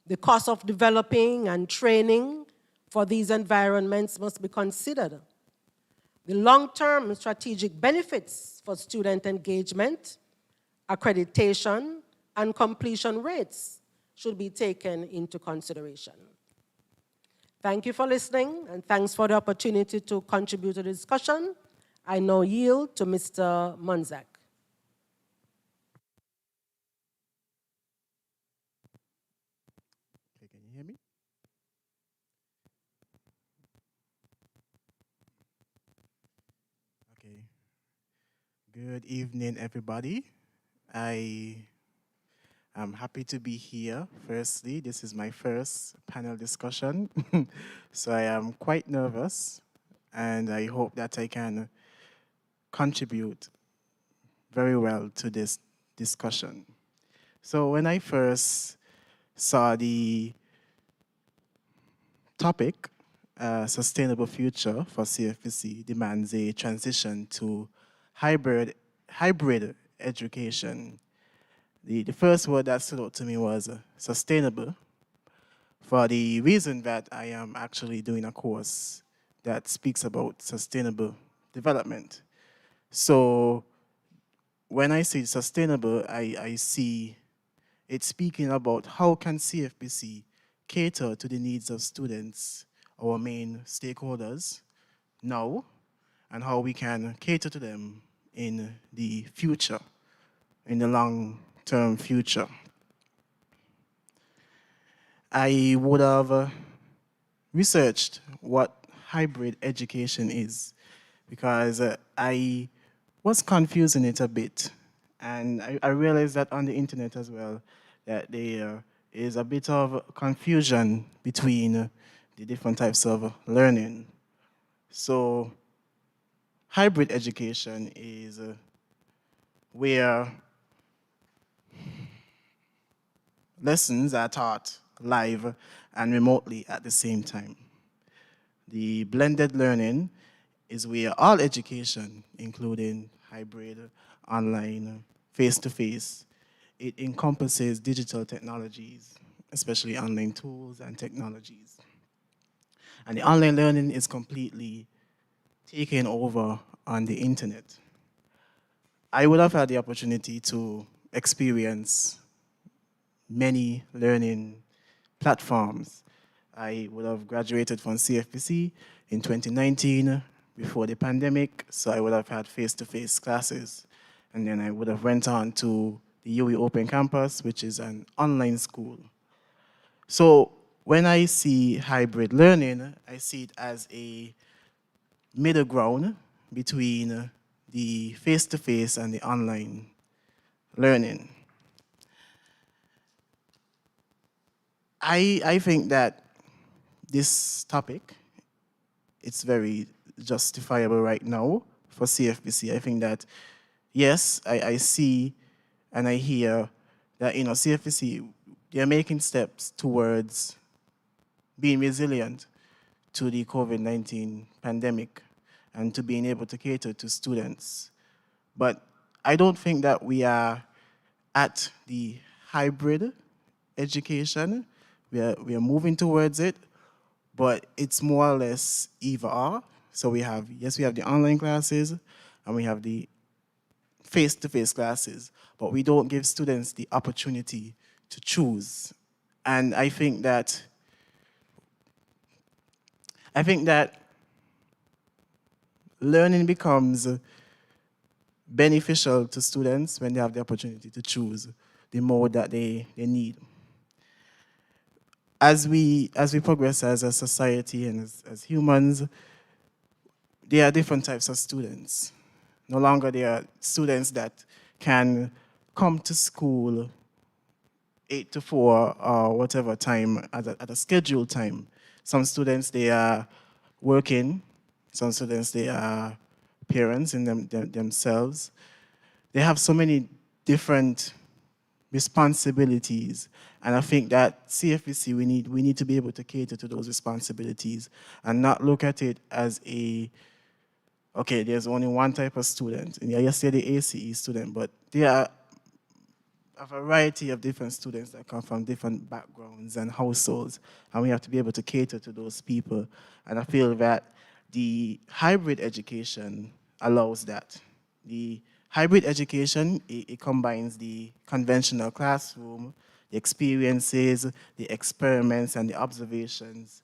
The cost of developing and training for these environments must be considered. The long-term strategic benefits for student engagement, accreditation, and completion rates should be taken into consideration. Thank you for listening, and thanks for the opportunity to contribute to the discussion. I now yield to Mr. Munzak. Okay, can you hear me? Okay. Good evening, everybody. I am happy to be here. Firstly, this is my first panel discussion, so I am quite nervous, and I hope that I can contribute very well to this discussion. So when I first saw the topic, Sustainable Future for CFBC demands a transition to hybrid education. The first word that stood out to me was sustainable, for the reason that I am actually doing a course that speaks about sustainable development. So when I say sustainable, I see it speaking about how can CFBC cater to the needs of students, our main stakeholders, now, and how we can cater to them in the future, in the long-term future. I would have researched what hybrid education is, because I was confusing it a bit. And I realized that on the internet as well, that there is a bit of confusion between the different types of learning. So hybrid education is where lessons are taught live and remotely at the same time. The blended learning is where all education, including hybrid, online, face-to-face, it encompasses digital technologies, especially online tools and technologies. And the online learning is completely taken over on the internet. I would have had the opportunity to experience many learning platforms. I would have graduated from CFBC in 2019 before the pandemic, so I would have had face-to-face classes. And then I would have went on to the UE Open Campus, which is an online school. So when I see hybrid learning, I see it as a middle ground between the face-to-face and the online learning. I think that this topic, it's very justifiable right now for CFBC. I think that, yes, I see and I hear that, CFBC, they're making steps towards being resilient to the COVID-19 pandemic and to being able to cater to students. But I don't think that we are at the hybrid education. We are moving towards it, but it's more or less either or. So we have the online classes and we have the face-to-face classes, but we don't give students the opportunity to choose. And I think that learning becomes beneficial to students when they have the opportunity to choose the mode that they need. As we progress as a society and as humans, there are different types of students. No longer there are students that can come to school 8 to 4 or whatever time at a scheduled time. Some students, they are working. Some students, they are parents in themselves. They have so many different responsibilities. And I think that CFBC, we need to be able to cater to those responsibilities and not look at it as okay, there's only one type of student. And yes, they're the ACE student, but there are a variety of different students that come from different backgrounds and households, and we have to be able to cater to those people. And I feel that the hybrid education allows that. The hybrid education, it combines the conventional classroom, the experiences, the experiments, and the observations,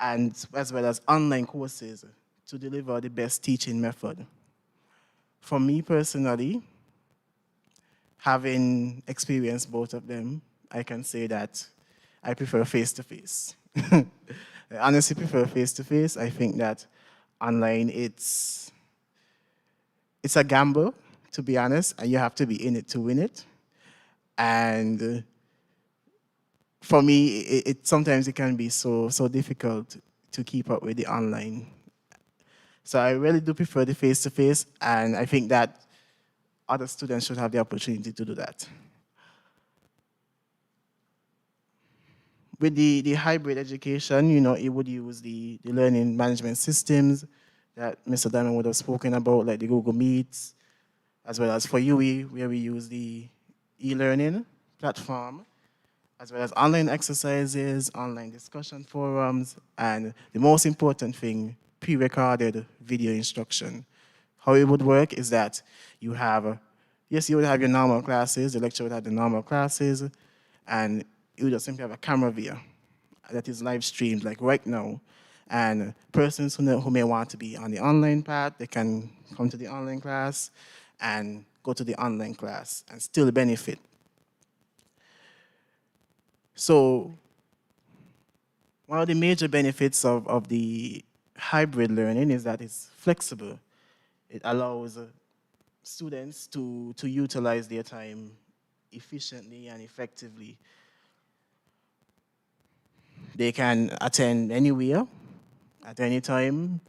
and as well as online courses to deliver the best teaching method. For me personally, having experienced both of them, I can say that I prefer face-to-face. I honestly prefer face-to-face. I think that online, it's a gamble, to be honest, and you have to be in it to win it. And for me, sometimes it can be so difficult to keep up with the online. So I really do prefer the face-to-face, and I think that other students should have the opportunity to do that. With the hybrid education, it would use the learning management systems that Mr. Diamond would have spoken about, like the Google Meets, as well as for UE, where we use the e-learning platform, as well as online exercises, online discussion forums, and the most important thing, pre-recorded video instruction. How it would work is that you would have your normal classes, the lecturer would have the normal classes, and you would just simply have a camera view that is live streamed, like right now. And persons who may want to be on the online part, they can come to the online class and go to the online class and still benefit. So one of the major benefits of the hybrid learning is that it's flexible. It allows students to utilize their time efficiently and effectively. They can attend anywhere, at any time.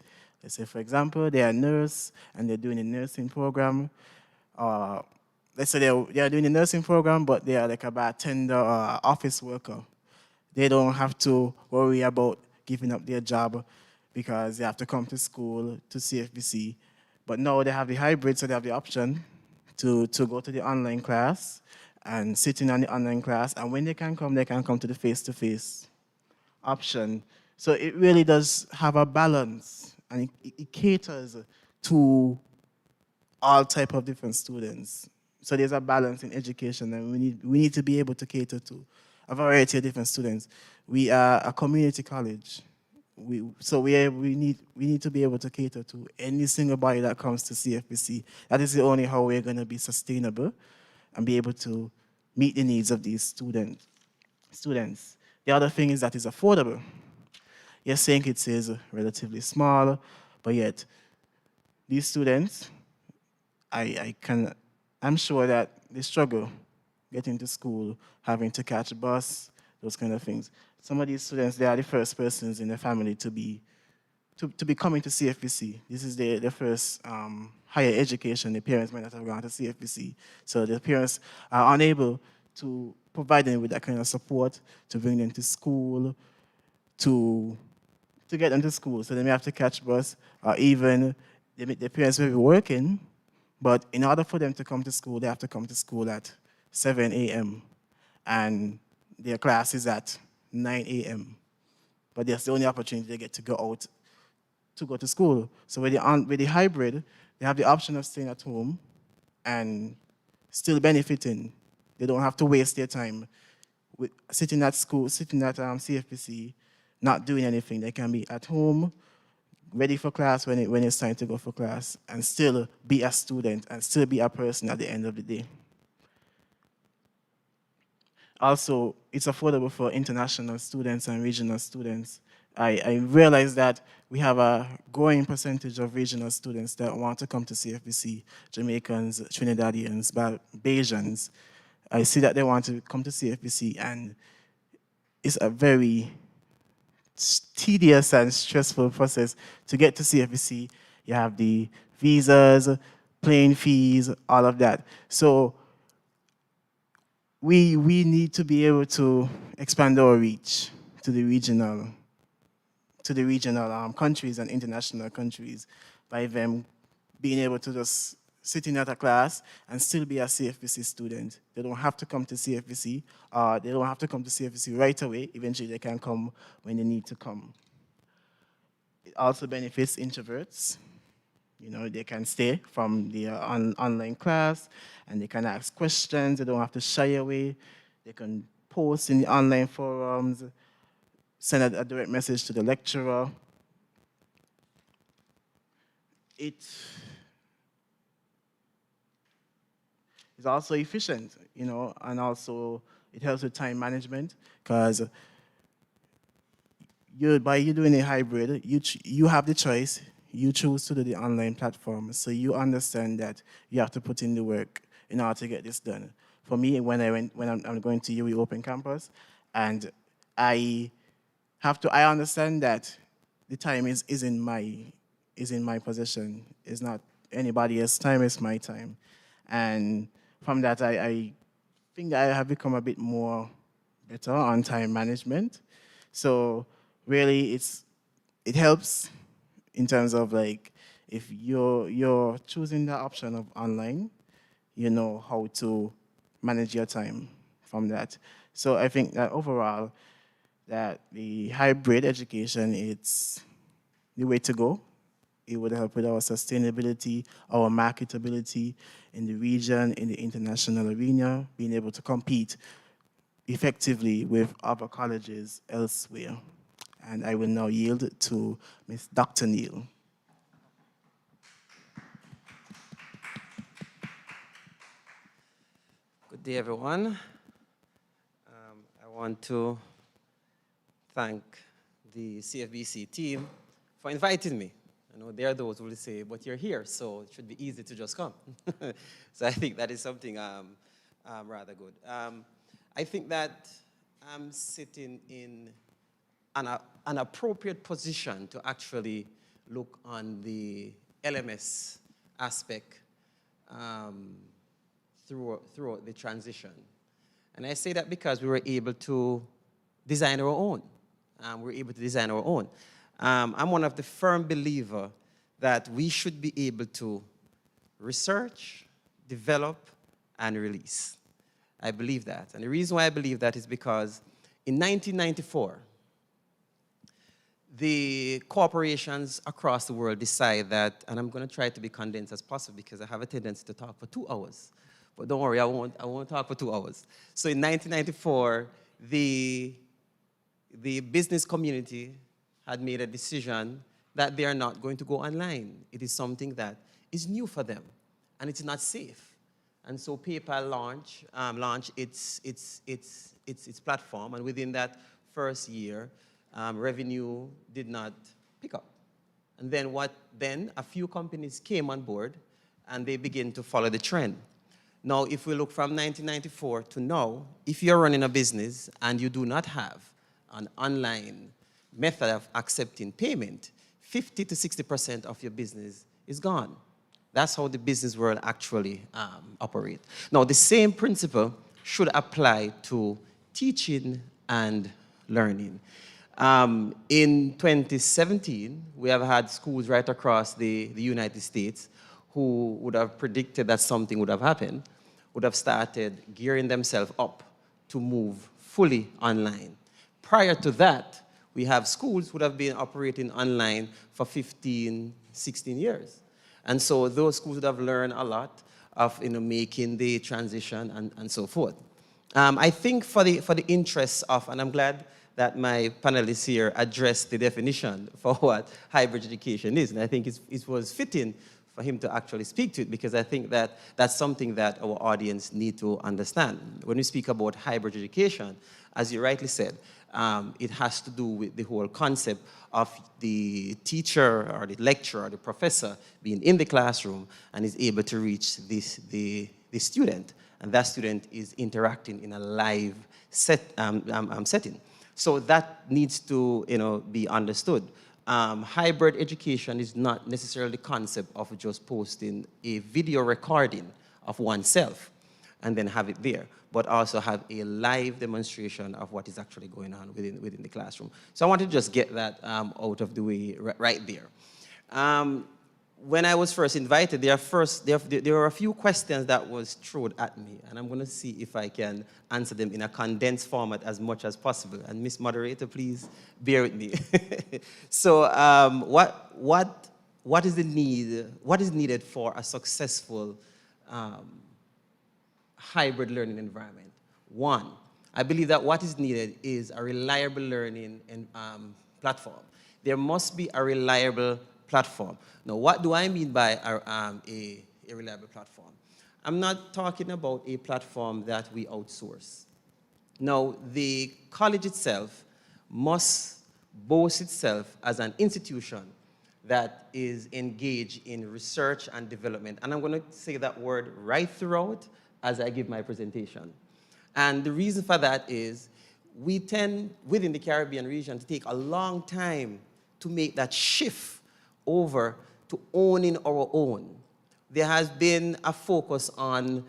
Let's say, for example, they are a nurse and they're doing a nursing program. Let's say they are doing a nursing program, but they are like a bartender or office worker. They don't have to worry about giving up their job because they have to come to school to CFBC. But now they have the hybrid, so they have the option to go to the online class and sit in on the online class. And when they can come to the face-to-face option. So it really does have a balance, and it caters to all type of different students. So there's a balance in education, and we need to be able to cater to a variety of different students. We are a community college. We need to be able to cater to any single body that comes to CFBC. That is the only how we're going to be sustainable and be able to meet the needs of these students. The other thing is that it's affordable. Yes, St. Kitts is relatively small, but yet these students, I'm sure that they struggle getting to school, having to catch a bus, those kind of things. Some of these students, they are the first persons in their family to be coming to CFBC. This is their first higher education. The parents might not have gone to CFBC. So the parents are unable to provide them with that kind of support, to bring them to school, to get them to school. So they may have to catch bus, or even their parents may be working, but in order for them to come to school, they have to come to school at 7 a.m. and their class is at 9 a.m. But that's the only opportunity they get to go out to go to school. So with the hybrid, they have the option of staying at home and still benefiting. They don't have to waste their time sitting at school, sitting at CFBC, not doing anything. They can be at home, ready for class when it's time to go for class, and still be a student and still be a person at the end of the day. Also, it's affordable for international students and regional students. I realize that we have a growing percentage of regional students that want to come to CFBC, Jamaicans, Trinidadians, Bajans. I see that they want to come to CFBC, and it's a very tedious and stressful process to get to CFBC. You have the visas, plane fees, all of that. So we need to be able to expand our reach to the regional countries and international countries by them being able to just sit in at a class and still be a CFBC student. They don't have to come to CFBC, they don't have to come to CFBC right away. Eventually they can come when they need to come. It also benefits introverts. You know, they can stay from the online class and they can ask questions. They don't have to shy away. They can post in the online forums, send a direct message to the lecturer. It's also efficient, you know, and also it helps with time management because by you doing a hybrid, you have the choice. you choose to do the online platform, so you understand that you have to put in the work in order to get this done. For me, when I'm going to UE Open Campus, and I understand that the time is in my possession. It's not anybody else's time, it's my time. And from that, I think that I have become a bit more better on time management. So really, it helps in terms of like, if you're choosing the option of online, you know how to manage your time from that. So I think that overall, that the hybrid education, it's the way to go. It would help with our sustainability, our marketability in the region, in the international arena, being able to compete effectively with other colleges elsewhere. And I will now yield to Ms. Dr. Neal. Good day, everyone. I want to thank the CFBC team for inviting me. I know there are those who will say, but you're here, so it should be easy to just come. So I think that is something rather good. I think that I'm sitting in an appropriate position to actually look on the LMS aspect throughout the transition. And I say that because we were able to design our own. We're able to design our own. I'm one of the firm believer that we should be able to research, develop, and release. I believe that. And the reason why I believe that is because in 1994, the corporations across the world decide that, and I'm going to try to be condensed as possible because I have a tendency to talk for 2 hours. But don't worry, I won't talk for 2 hours. So in 1994, the business community had made a decision that they are not going to go online. It is something that is new for them, and it's not safe. And so PayPal launched its platform, and within that first year, revenue did not pick up. And then a few companies came on board, and they began to follow the trend. Now, if we look from 1994 to now, if you're running a business and you do not have an online method of accepting payment, 50 to 60% of your business is gone. That's how the business world actually operates. Now, the same principle should apply to teaching and learning. In 2017, we have had schools right across the United States who would have predicted that something would have happened, would have started gearing themselves up to move fully online. Prior to that, we have schools who have been operating online for 15, 16 years. And so those schools would have learned a lot of making the transition and so forth. I think for the interests of, and I'm glad that my panelists here addressed the definition for what hybrid education is, and I think it was fitting for him to actually speak to it, because I think that that's something that our audience need to understand. When we speak about hybrid education, as you rightly said, it has to do with the whole concept of the teacher or the lecturer or the professor being in the classroom and is able to reach the student, and that student is interacting in a live setting. So that needs to be understood. Hybrid education is not necessarily the concept of just posting a video recording of oneself and then have it there, but also have a live demonstration of what is actually going on within the classroom. So I want to just get that out of the way right there. When I was first invited, there were a few questions that was thrown at me, and I'm going to see if I can answer them in a condensed format as much as possible. And Ms. Moderator, please bear with me. So, what is needed for a successful hybrid learning environment? One, I believe that what is needed is a reliable learning platform. There must be a reliable platform. Now, what do I mean by a reliable platform? I'm not talking about a platform that we outsource. Now, the college itself must boast itself as an institution that is engaged in research and development. And I'm going to say that word right throughout as I give my presentation. And the reason for that is we tend, within the Caribbean region, to take a long time to make that shift over to owning our own. There has been a focus on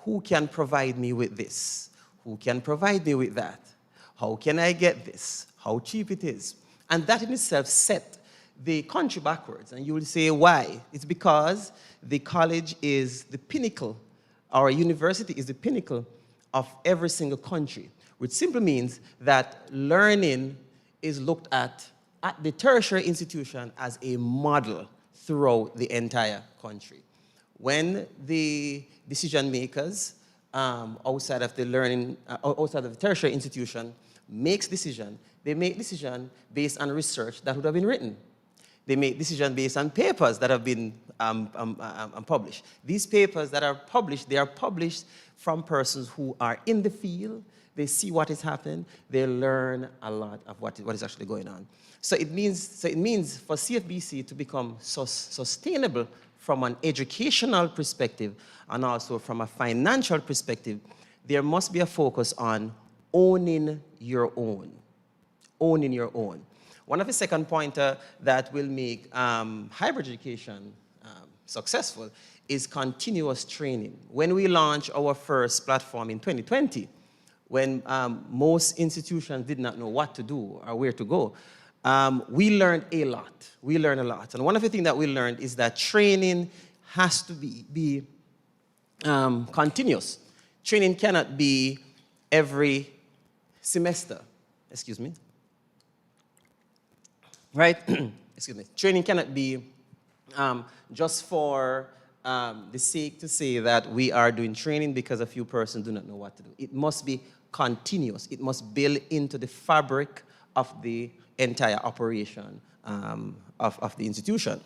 who can provide me with this? Who can provide me with that? How can I get this? How cheap it is? And that in itself set the country backwards. And you will say, why? It's because the college is the pinnacle, our university is the pinnacle of every single country, which simply means that learning is looked at the tertiary institution as a model throughout the entire country. When the decision makers outside of the learning, outside of the tertiary institution makes decision, they make decision based on research that would have been written. They make decision based on papers that have been published. These papers that are published, they are published from persons who are in the field. They see what is happening. They learn a lot of what is actually going on. So it means for CFBC to become sustainable from an educational perspective and also from a financial perspective, there must be a focus on owning your own. Owning your own. One of the second pointer that will make hybrid education successful is continuous training. When we launched our first platform in 2020, when most institutions did not know what to do or where to go, we learned a lot. We learned a lot. And one of the things that we learned is that training has to be continuous. Training cannot be every semester. Excuse me. Right? Excuse me. Training cannot be just for the sake to say that we are doing training because a few persons do not know what to do. It must be continuous. It must build into the fabric of the entire operation of the institution.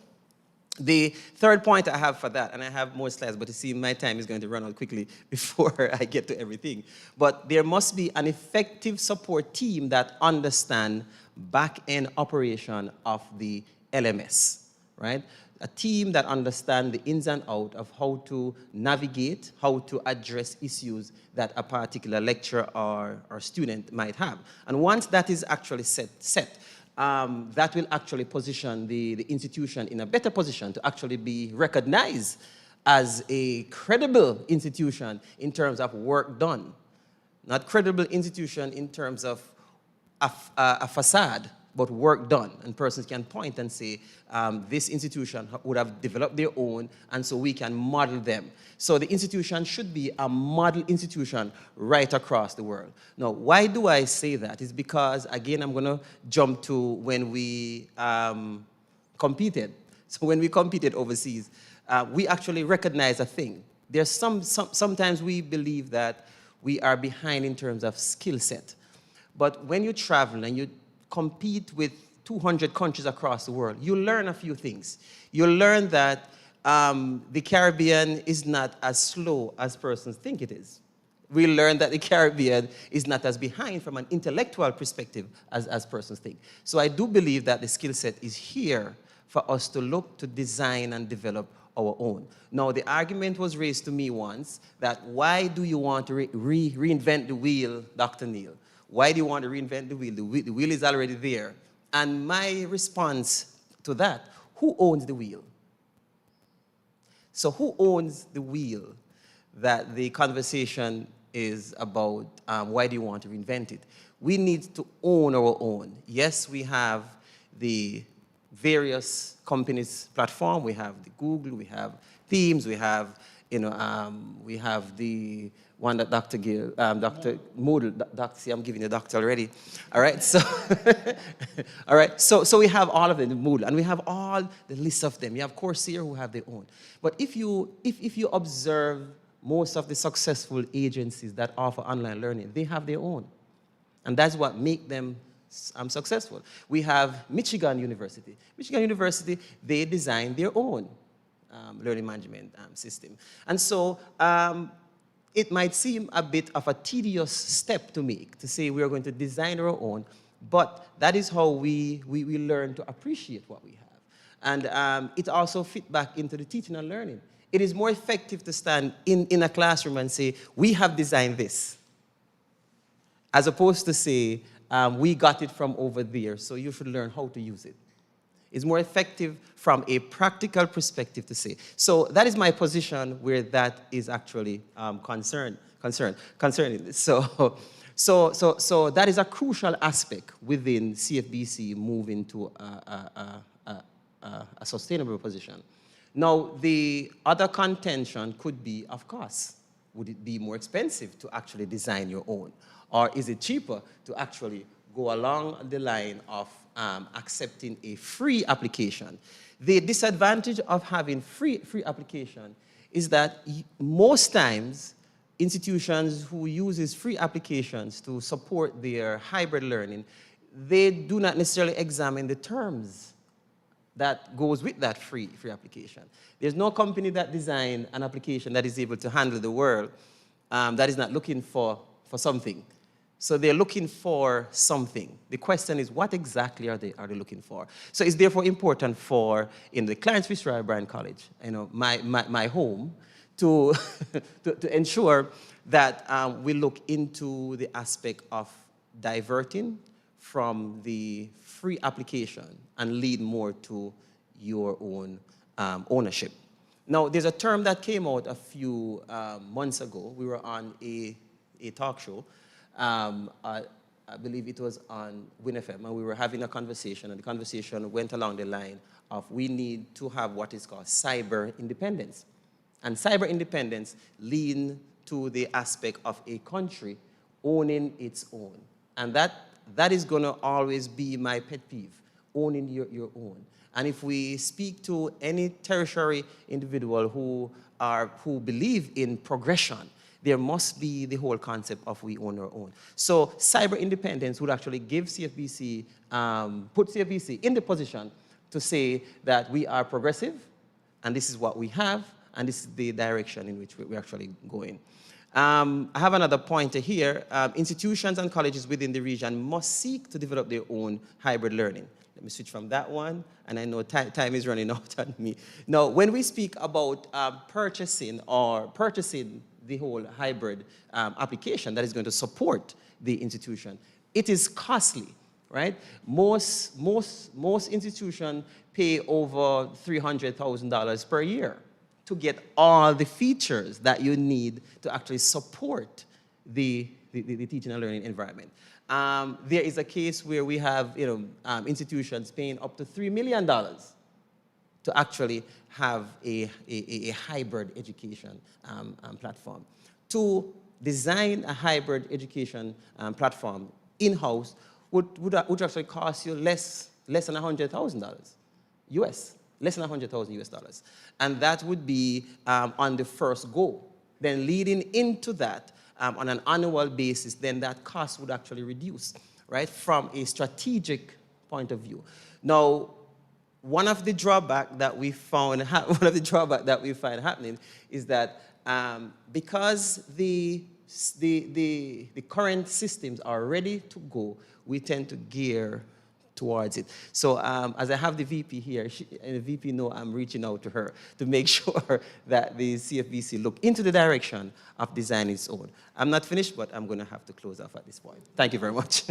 The third point I have for that, and I have more slides, but you see my time is going to run out quickly before I get to everything. But there must be an effective support team that understands back-end operation of the LMS, right? A team that understands the ins and outs of how to navigate, how to address issues that a particular lecturer or student might have. And once that is actually set, that will actually position the institution in a better position to actually be recognized as a credible institution in terms of work done. Not credible institution in terms of a facade, but work done. And persons can point and say, this institution would have developed their own, and so we can model them. So the institution should be a model institution right across the world. Now, why do I say that? It's because, again, I'm going to jump to when we competed. So when we competed overseas, we actually recognized a thing. There's sometimes we believe that we are behind in terms of skill set. But when you travel and you compete with 200 countries across the world, you learn a few things. You learn that the Caribbean is not as slow as persons think it is. We learn that the Caribbean is not as behind from an intellectual perspective as persons think. So I do believe that the skill set is here for us to look to design and develop our own. Now, the argument was raised to me once that why do you want to reinvent the wheel, Dr. Neil? Why do you want to reinvent the wheel? The wheel is already there. And my response to that, who owns the wheel? So who owns the wheel that the conversation is about? Why do you want to reinvent it? We need to own our own. Yes, we have the various companies' platform. We have the Google, we have Teams, we have, we have the one that Dr. Gill, Dr. Moodle, see, I'm giving you doctor already. All right, so, all right, so we have all of them, the Moodle, and we have all the list of them. You have Coursera who have their own. But if you observe most of the successful agencies that offer online learning, they have their own. And that's what makes them successful. We have Michigan University. Michigan University, they design their own learning management system. And so, it might seem a bit of a tedious step to make, to say we're going to design our own, but that is how we learn to appreciate what we have. And it also fit back into the teaching and learning. It is more effective to stand in a classroom and say, we have designed this, as opposed to say, we got it from over there, so you should learn how to use it. It's more effective from a practical perspective to say. So that is my position where that is actually concerning this. So that is a crucial aspect within CFBC moving to a sustainable position. Now, the other contention could be, of course, would it be more expensive to actually design your own? Or is it cheaper to actually go along the line of accepting a free application? The disadvantage of having free application is that most times institutions who uses free applications to support their hybrid learning, they do not necessarily examine the terms that goes with that free application. There's no company that design an application that is able to handle the world that is not looking for something. So they're looking for something. The question is, what exactly are they looking for? So it's therefore important for, in the Clarence Fitzroy Bryan College, my home, to ensure that we look into the aspect of diverting from the free application and lead more to your own ownership. Now, there's a term that came out a few months ago. We were on a talk show. I believe it was on Win FM, and we were having a conversation, and the conversation went along the line of we need to have what is called cyber independence. And cyber independence lean to the aspect of a country owning its own. And that is going to always be my pet peeve, owning your own. And if we speak to any tertiary individual who believe in progression, there must be the whole concept of we own our own. So cyber independence would actually give CFBC, put CFBC in the position to say that we are progressive, and this is what we have, and this is the direction in which we're actually going. I have another pointer here. Institutions and colleges within the region must seek to develop their own hybrid learning. Let me switch from that one, and I know time is running out on me. Now, when we speak about purchasing the whole hybrid application that is going to support the institution, it is costly, right? Most institutions pay over $300,000 per year to get all the features that you need to actually support the teaching and learning environment. There is a case where we have institutions paying up to $3 million to actually have a hybrid education platform. To design a hybrid education platform in-house would actually cost you less than $100,000 US. Less than $100,000 US. And that would be on the first go. Then leading into that on an annual basis, then that cost would actually reduce, right, from a strategic point of view. Now, one of the drawbacks that we find happening is that because the current systems are ready to go, we tend to gear towards it. So as I have the VP here, and the VP know I'm reaching out to her to make sure that the CFBC look into the direction of designing its own. I'm not finished, but I'm going to have to close off at this point. Thank you very much.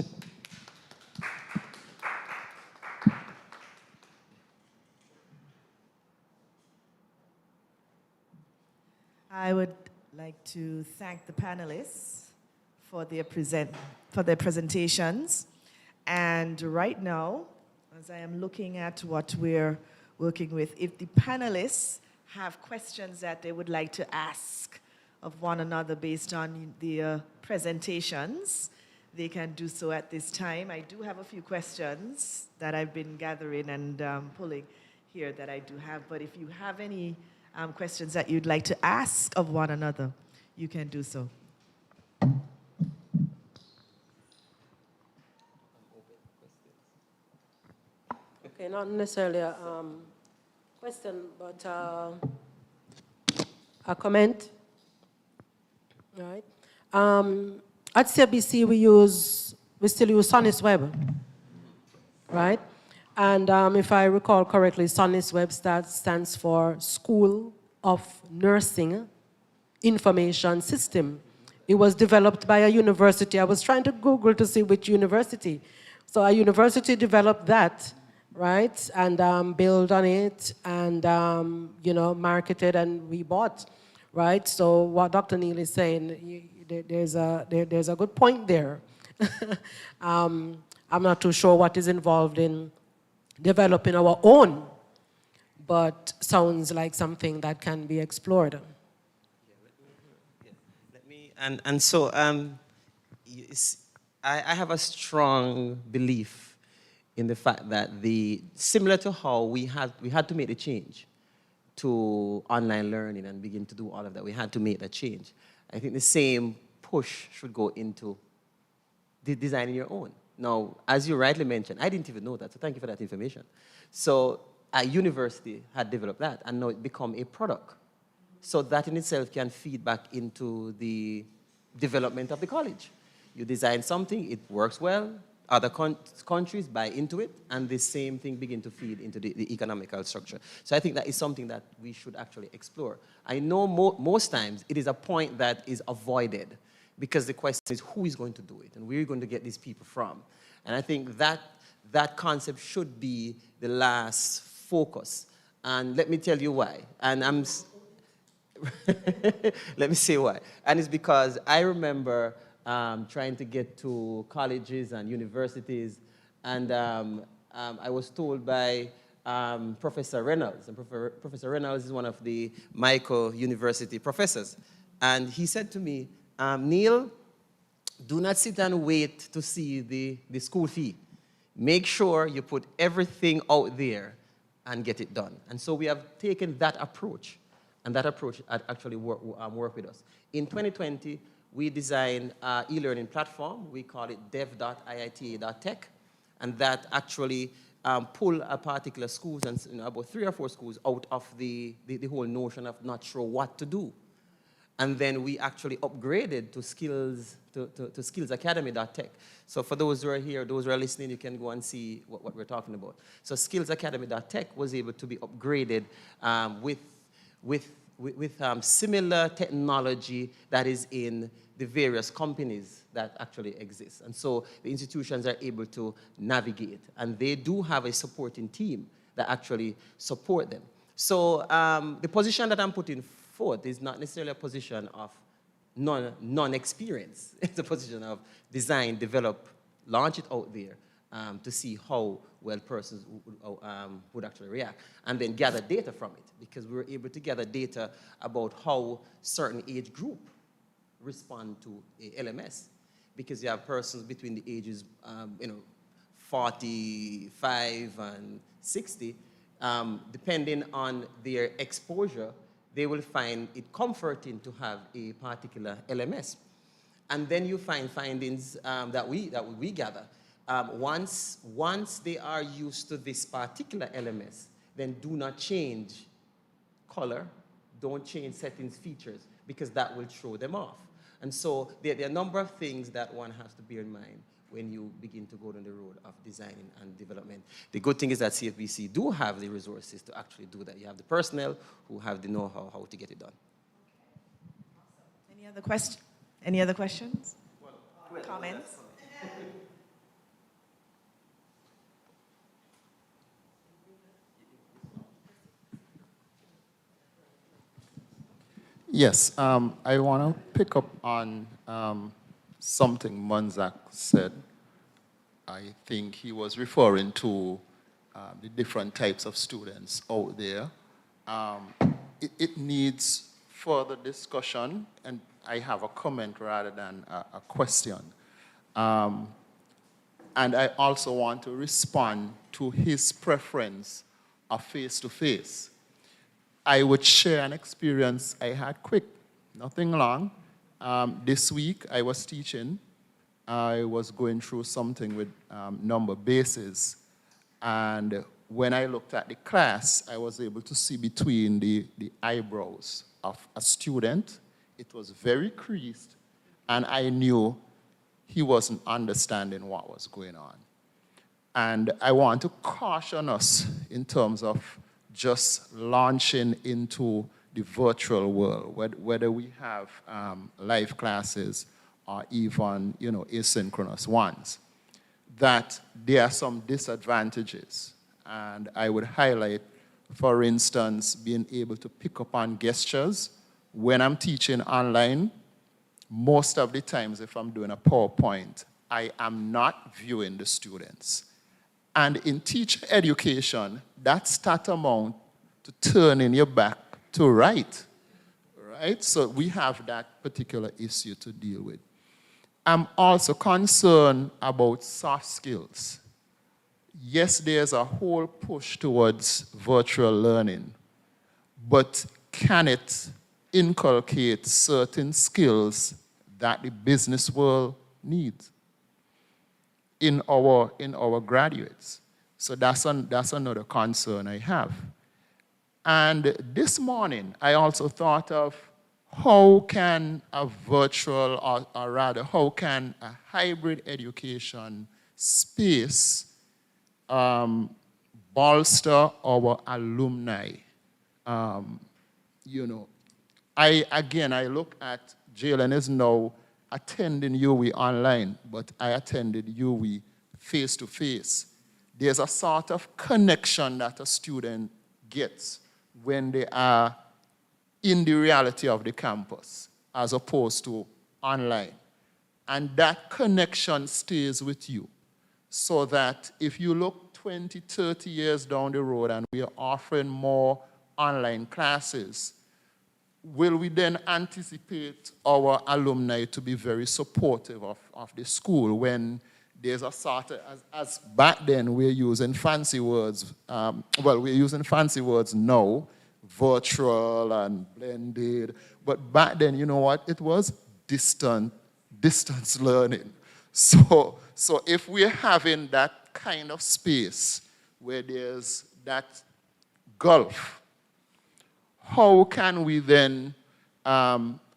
I would like to thank the panelists for their presentations. And right now, as I am looking at what we're working with, if the panelists have questions that they would like to ask of one another based on the presentations, they can do so at this time. I do have a few questions that I've been gathering and pulling here that I do have, but if you have any questions that you'd like to ask of one another, you can do so. Okay, not necessarily a question, but a comment. All right. At CFBC, we still use Sonus Web, right? And if I recall correctly, SONIS Web stands for School of Nursing Information System. It was developed by a university. I was trying to Google to see which university. So a university developed that, right? And built on it and, you know, marketed and we bought, right? So what Dr. Neil is saying, there's a good point there. I'm not too sure what is involved in developing our own, but sounds like something that can be explored. And so I have a strong belief in the fact that similar to how we had to make the change to online learning and begin to do all of that, we had to make that change. I think the same push should go into designing your own. Now, as you rightly mentioned, I didn't even know that, so thank you for that information. So a university had developed that, and now it become a product. So that in itself can feed back into the development of the college. You design something, it works well, other countries buy into it, and the same thing begin to feed into the economical structure. So I think that is something that we should actually explore. I know most times it is a point that is avoided because the question is who is going to do it and where are you going to get these people from? And I think that concept should be the last focus. And let me tell you why. And let me say why. And it's because I remember trying to get to colleges and universities, and I was told by Professor Reynolds, and Professor Reynolds is one of the Michael University professors, and he said to me, Neil, do not sit and wait to see the school fee. Make sure you put everything out there and get it done. And so we have taken that approach, and that approach actually worked with us. In 2020, we designed an e-learning platform. We call it dev.iita.tech, and that actually pull a particular schools, and about 3 or 4 schools, out of the whole notion of not sure what to do. And then we actually upgraded to skillsacademy.tech. So for those who are here, those who are listening, you can go and see what we're talking about. So skillsacademy.tech was able to be upgraded with similar technology that is in the various companies that actually exist. And so the institutions are able to navigate, and they do have a supporting team that actually support them. So the position that I'm putting forth is not necessarily a position of non-experience. It's a position of design, develop, launch it out there to see how well persons would actually react, and then gather data from it, because we were able to gather data about how certain age group respond to a LMS, because you have persons between the ages 45 and 60, depending on their exposure, they will find it comforting to have a particular LMS. And then you find findings that we gather. Once they are used to this particular LMS, then do not change color, don't change settings, features, because that will throw them off. And so there are a number of things that one has to bear in mind when you begin to go down the road of designing and development. The good thing is that CFBC do have the resources to actually do that. You have the personnel who have the know-how how to get it done. Any other questions? Any other questions? Comments? Yes, I want to pick up on something Munzak said. I think he was referring to the different types of students out there. It needs further discussion, and I have a comment rather than a question. And I also want to respond to his preference of face-to-face. I would share an experience I had quick, nothing long. This week I was teaching. I was going through something with number bases. And when I looked at the class, I was able to see between the eyebrows of a student. It was very creased, and I knew he wasn't understanding what was going on. And I want to caution us in terms of just launching into the virtual world, whether we have live classes or even, asynchronous ones, that there are some disadvantages. And I would highlight, for instance, being able to pick up on gestures. When I'm teaching online, most of the times if I'm doing a PowerPoint, I am not viewing the students. And in teacher education, that's tantamount to turning your back to write, right? So we have that particular issue to deal with. I'm also concerned about soft skills. Yes, there's a whole push towards virtual learning, but can it inculcate certain skills that the business world needs in our graduates? So that's another concern I have. And this morning, I also thought of how can a virtual, or rather, how can a hybrid education space bolster our alumni? I look at Jalen is now attending UWE online, but I attended UWE face-to-face. There's a sort of connection that a student gets when they are in the reality of the campus as opposed to online. And that connection stays with you, so that if you look 20, 30 years down the road and we are offering more online classes, will we then anticipate our alumni to be very supportive of the school when there's a sort of, as back then we're using fancy words, we're using fancy words now, virtual and blended, but back then, you know what it was? Distance learning. So if we're having that kind of space where there's that gulf, how can we then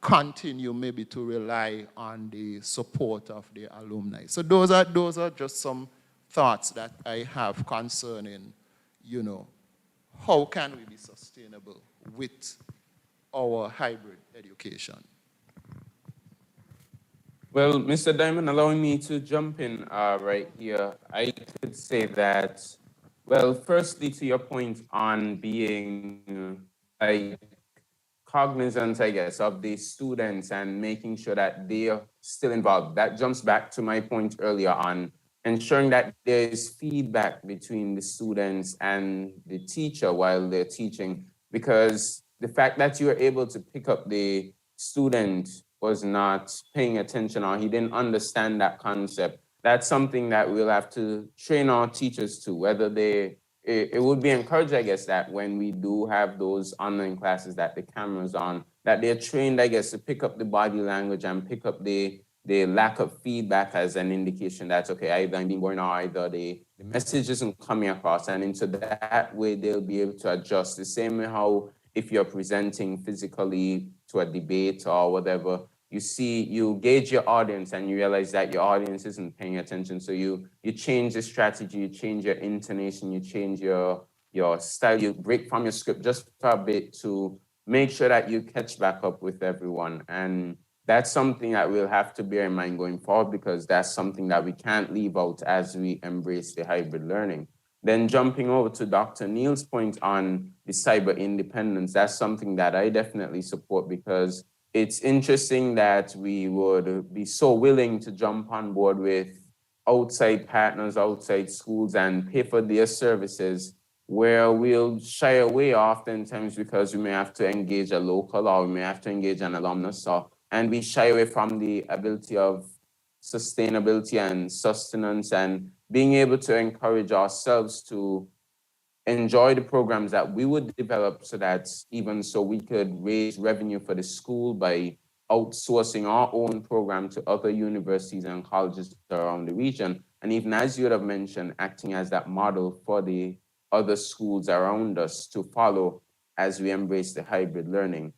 continue maybe to rely on the support of the alumni? So those are just some thoughts that I have concerning, how can we be sustainable with our hybrid education? Well, Mr. Diamond, allowing me to jump in right here, I could say that, well, firstly, to your point on being cognizant, I guess, of the students and making sure that they are still involved. That jumps back to my point earlier on ensuring that there is feedback between the students and the teacher while they're teaching, because the fact that you were able to pick up the student was not paying attention or he didn't understand that concept, that's something that we'll have to train our teachers to, whether it would be encouraged, I guess, that when we do have those online classes that the camera's on, that they're trained, I guess, to pick up the body language and pick up the lack of feedback as an indication that, okay, either I'm being boring or either the message isn't coming across. And into that way, they'll be able to adjust. The same way how if you're presenting physically to a debate or whatever, you gauge your audience and you realize that your audience isn't paying attention. So you change the strategy, you change your intonation, you change your style, you break from your script just for a bit to make sure that you catch back up with everyone. And that's something that we'll have to bear in mind going forward, because that's something that we can't leave out as we embrace the hybrid learning. Then jumping over to Dr. Neal's point on the cyber independence, that's something that I definitely support, because it's interesting that we would be so willing to jump on board with outside partners, outside schools, and pay for their services, where we'll shy away oftentimes because we may have to engage a local or we may have to engage an alumnus, and we shy away from the ability of sustainability and sustenance and being able to encourage ourselves to enjoy the programs that we would develop, so that even so we could raise revenue for the school by outsourcing our own program to other universities and colleges around the region. And even as you would have mentioned, acting as that model for the other schools around us to follow as we embrace the hybrid learning.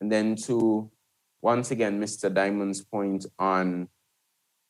And then to, once again, Mr. Diamond's point on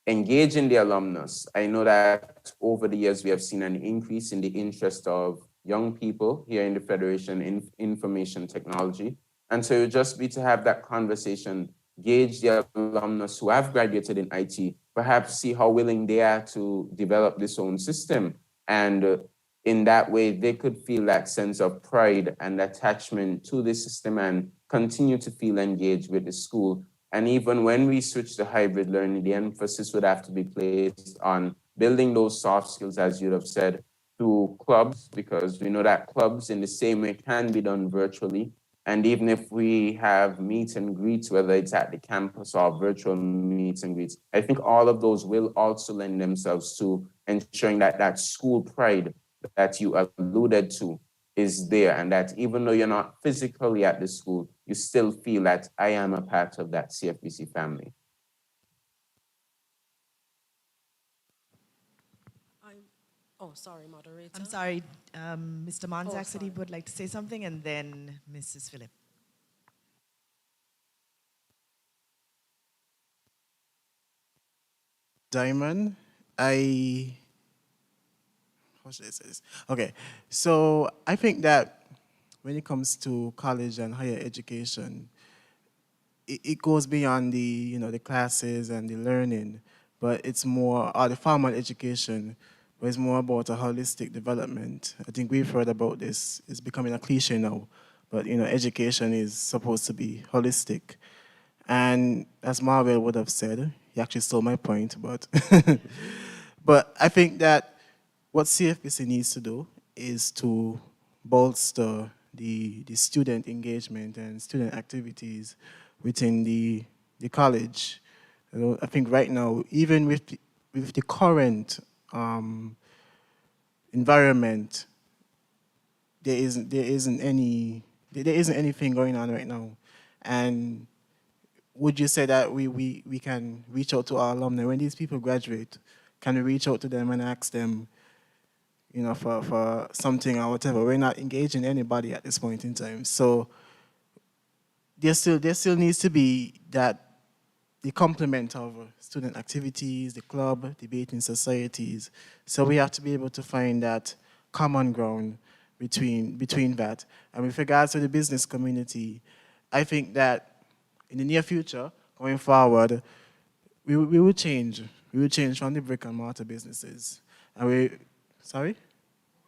engaging the alumnus. I know that over the years, we have seen an increase in the interest of young people here in the Federation in information technology. And so it would just be to have that conversation, gauge the alumnus who have graduated in IT, perhaps see how willing they are to develop this own system. And in that way, they could feel that sense of pride and attachment to the system and continue to feel engaged with the school. And even when we switch to hybrid learning, the emphasis would have to be placed on building those soft skills, as you'd have said, through clubs, because we know that clubs in the same way can be done virtually. And even if we have meet and greets, whether it's at the campus or virtual meet and greets, I think all of those will also lend themselves to ensuring that that school pride that you alluded to is there, and that even though you're not physically at the school, you still feel that I am a part of that CFBC family. Oh, sorry, moderator. I'm sorry, Mr. Monzak said he sorry. would like to say something, and then Mrs. Phillip. Diamond, how should I say this? Okay, so I think that when it comes to college and higher education, it goes beyond the classes and the learning, but it's more, or the formal education, but it's more about a holistic development. I think we've heard about this. It's becoming a cliche now, but education is supposed to be holistic. And as Marvel would have said, he actually stole my point, but but I think that what CFBC needs to do is to bolster the student engagement and student activities within the college. I think right now, even with the current environment, there isn't anything going on right now. And would you say that we can reach out to our alumni when these people graduate? Can we reach out to them and ask them, for something or whatever? We're not engaging anybody at this point in time. So there still needs to be the complement of student activities, the club, debating societies. So we have to be able to find that common ground between that. And with regards to the business community, I think that in the near future, going forward, we will change. We will change from the brick and mortar businesses. And we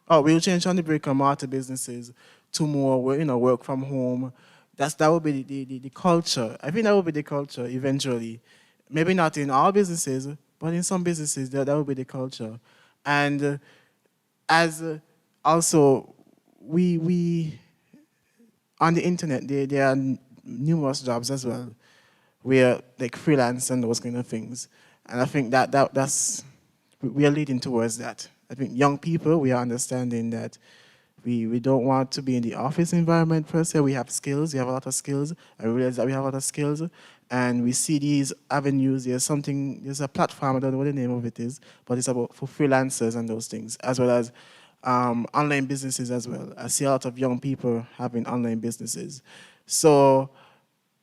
will change from the brick and mortar businesses to more, work from home. That will be the culture. I think that will be the culture eventually. Maybe not in all businesses, but in some businesses, that will be the culture. And as also, we on the internet, there are numerous jobs as well, where like freelance and those kind of things. And I think that's we are leading towards that. I think young people, we are understanding that we don't want to be in the office environment per se. We have skills, we have a lot of skills. I realize that we have a lot of skills, and we see these avenues. There's a platform, I don't know what the name of it is, but it's about for freelancers and those things, as well as online businesses as well. I see a lot of young people having online businesses. So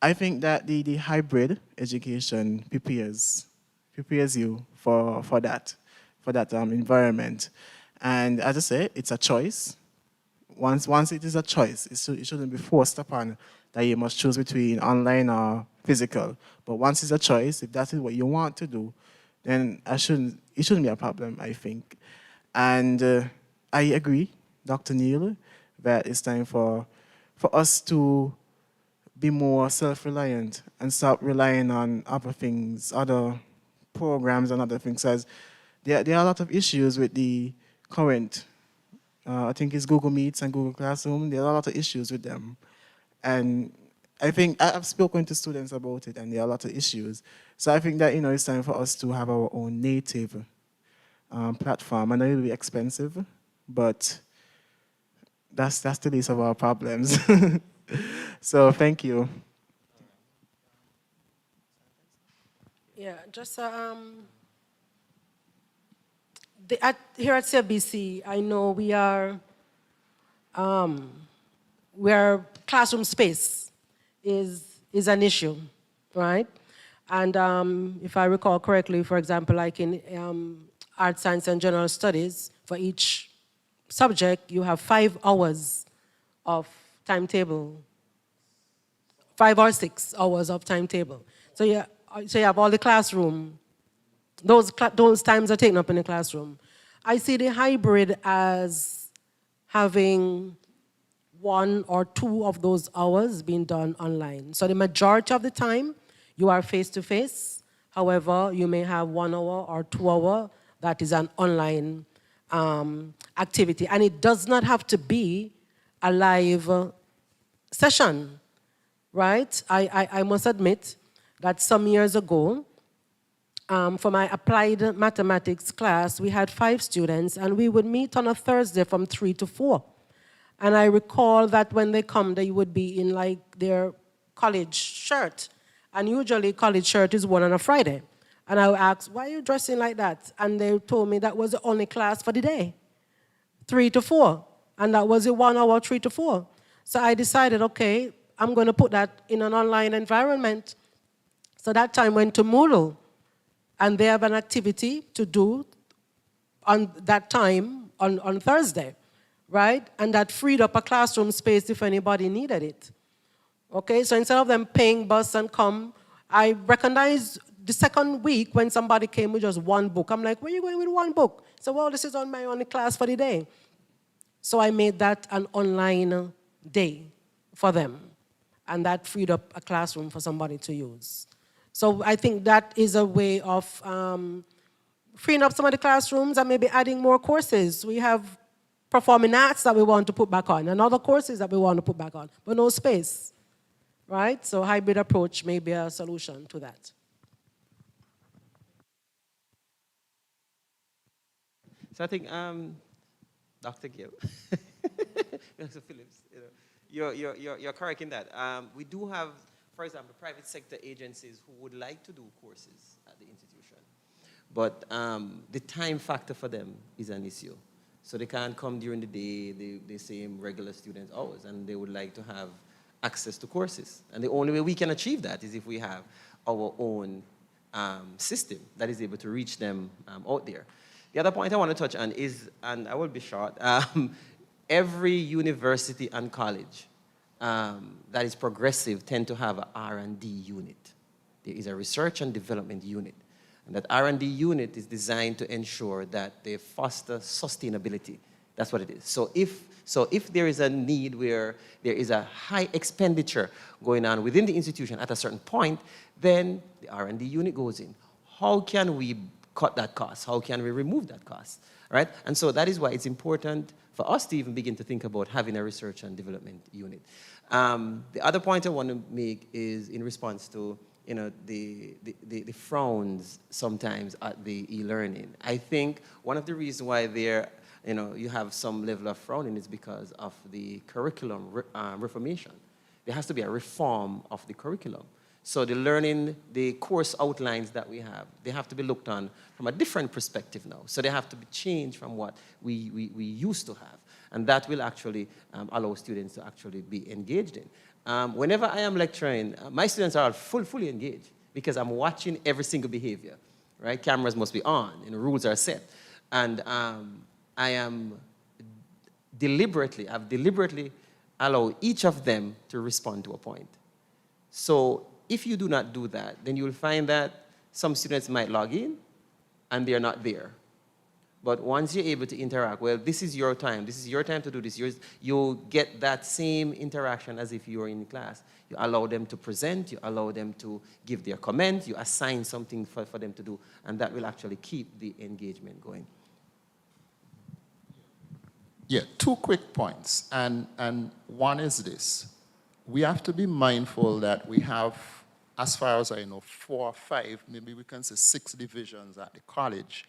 I think that the hybrid education prepares you for that environment. And as I say, it's a choice. Once it is a choice, it shouldn't be forced upon that you must choose between online or physical. But once it's a choice, if that is what you want to do, then it shouldn't be a problem, I think. And I agree, Dr. Neil, that it's time for us to be more self-reliant and stop relying on other things, other programs and other things. As there are a lot of issues with the current, I think it's Google Meets and Google Classroom. There are a lot of issues with them. And I think I've spoken to students about it, and there are a lot of issues. So I think that it's time for us to have our own native platform. I know it will be expensive, but that's the least of our problems. So thank you. Yeah, just here at CFBC, I know where classroom space is an issue, right? And if I recall correctly, for example, like in art, science, and general studies, for each subject, you have 5 hours of timetable, 5 or 6 hours of timetable. So you have all the classroom. Those times are taken up in the classroom. I see the hybrid as having 1 or 2 of those hours being done online. So the majority of the time, you are face-to-face. However, you may have 1 hour or 2 hour that is an online activity. And it does not have to be a live session, right? I must admit that some years ago, for my applied mathematics class, we had 5 students, and we would meet on a Thursday from 3 to 4. And I recall that when they come, they would be in like their college shirt. And usually college shirt is worn on a Friday. And I asked, why are you dressing like that? And they told me that was the only class for the day, 3 to 4. And that was a 1 hour, 3 to 4. So I decided, okay, I'm going to put that in an online environment. So that time went to Moodle. And they have an activity to do on that time on Thursday, right? And that freed up a classroom space if anybody needed it. Okay, so instead of them paying bus and come, I recognized the second week when somebody came with just 1 book. I'm like, where are you going with 1 book? So, well, this is on my only class for the day. So I made that an online day for them. And that freed up a classroom for somebody to use. So I think that is a way of freeing up some of the classrooms and maybe adding more courses. We have performing arts that we want to put back on and other courses that we want to put back on, but no space, right? So hybrid approach may be a solution to that. So I think, Dr. Gill, Mr. Phillips, you're correct in that. We do have, for example, private sector agencies who would like to do courses at the institution, but the time factor for them is an issue. So they can't come during the day, the same regular student hours, and they would like to have access to courses. And the only way we can achieve that is if we have our own system that is able to reach them out there. The other point I want to touch on is, and I will be short, every university and college that is progressive tend to have an R&D unit. There is a research and development unit. And that R&D unit is designed to ensure that they foster sustainability. That's what it is. So if there is a need where there is a high expenditure going on within the institution at a certain point, then the R&D unit goes in. How can we cut that cost? How can we remove that cost? Right? And so that is why it's important for us to even begin to think about having a research and development unit. The other point I want to make is in response to the frowns sometimes at the e-learning. I think one of the reasons why you have some level of frowning is because of the curriculum reformation. There has to be a reform of the curriculum. So the course outlines that we have, they have to be looked on from a different perspective now. So they have to be changed from what we used to have. And that will actually allow students to actually be engaged in. Whenever I am lecturing, my students are fully engaged because I'm watching every single behavior, right? Cameras must be on and rules are set. And I am I've deliberately allowed each of them to respond to a point. So if you do not do that, then you will find that some students might log in and they're not there. But once you're able to interact, well, this is your time to do this, you'll get that same interaction as if you were in class. You allow them to present, you allow them to give their comment, you assign something for them to do, and that will actually keep the engagement going. Yeah, 2 quick points, and one is this. We have to be mindful that we have, as far as I know, 4 or 5, maybe we can say 6 divisions at the college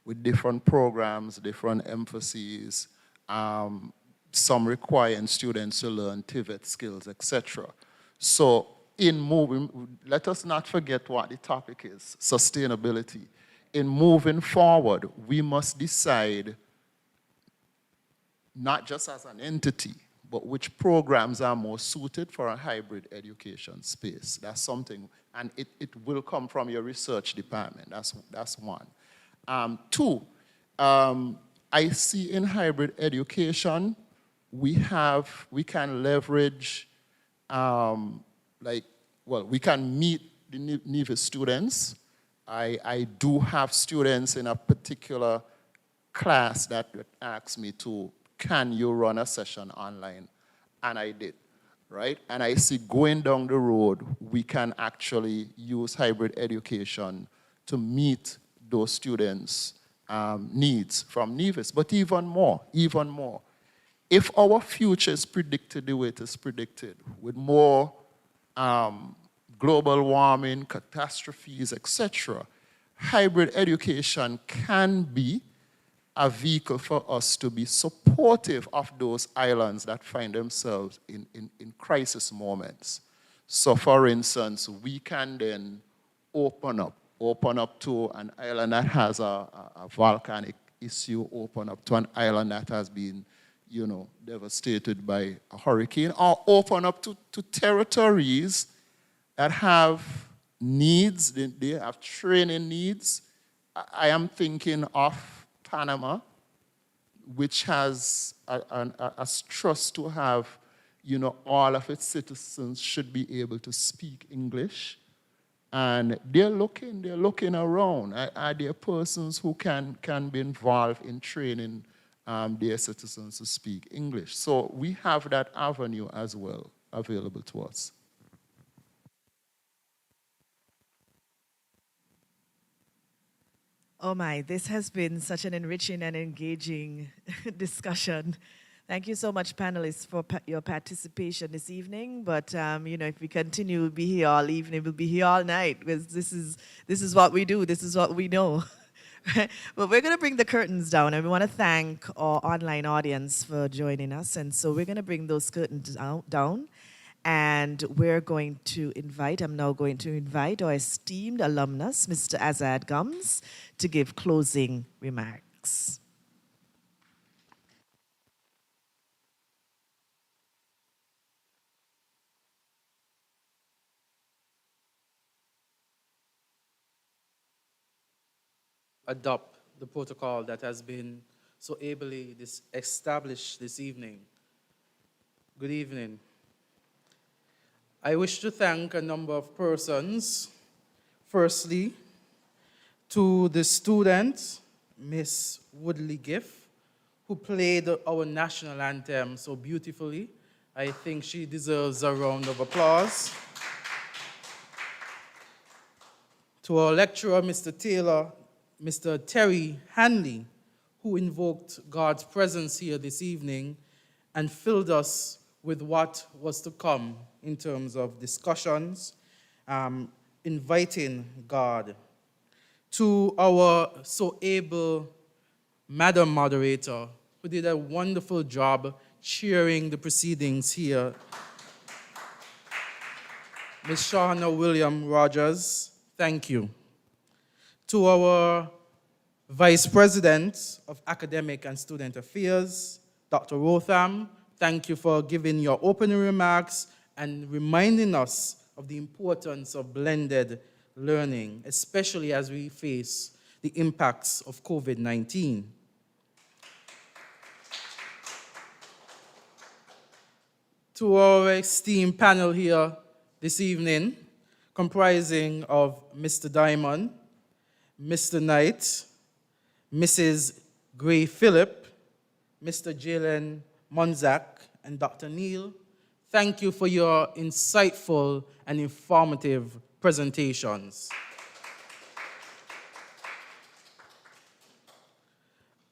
with different programs, different emphases, some requiring students to learn TVET skills, etc. So in moving, let us not forget what the topic is, sustainability. In moving forward, we must decide, not just as an entity, but which programs are more suited for a hybrid education space. That's something, and it will come from your research department. That's one. Two, I see in hybrid education, we can leverage, we can meet the NIVIS students. I do have students in a particular class that asked me to, can you run a session online? And I did, right? And I see going down the road, we can actually use hybrid education to meet those students' needs from NIVIS, but even more. If our future is predicted the way it is predicted, with more global warming, catastrophes, etc., hybrid education can be a vehicle for us to be supportive of those islands that find themselves in crisis moments. So for instance, we can then open up to an island that has a volcanic issue, open up to an island that has been, devastated by a hurricane, or open up to territories that have needs, they have training needs. I am thinking of Panama, which has a trust to have, all of its citizens should be able to speak English. And they're looking around. Are there persons who can be involved in training their citizens to speak English? So we have that avenue as well available to us. Oh my, this has been such an enriching and engaging discussion. Thank you so much, panelists, for your participation this evening. But if we continue, we'll be here all evening, we'll be here all night, because this is what we do, this is what we know. But we're going to bring the curtains down, and we want to thank our online audience for joining us. And so we're going to bring those curtains down. And I'm now going to invite our esteemed alumnus, Mr. Azad Gums, to give closing remarks. Adopt the protocol that has been so ably established this evening. Good evening. I wish to thank a number of persons. Firstly, to the student, Miss Woodley Giff, who played our national anthem so beautifully. I think she deserves a round of applause. To our lecturer, Mr. Terry Hanley, who invoked God's presence here this evening and filled us with what was to come in terms of discussions, inviting God. To our so able Madam Moderator, who did a wonderful job cheering the proceedings here, Ms. Shawna William Rogers, thank you. To our Vice President of Academic and Student Affairs, Dr. Rotham, thank you for giving your opening remarks and reminding us of the importance of blended learning, especially as we face the impacts of COVID-19. To our esteemed panel here this evening, comprising of Mr. Diamond, Mr. Knight, Mrs. Gray Phillip, Mr. Jalen Monzak, and Dr. Neal, thank you for your insightful and informative presentations.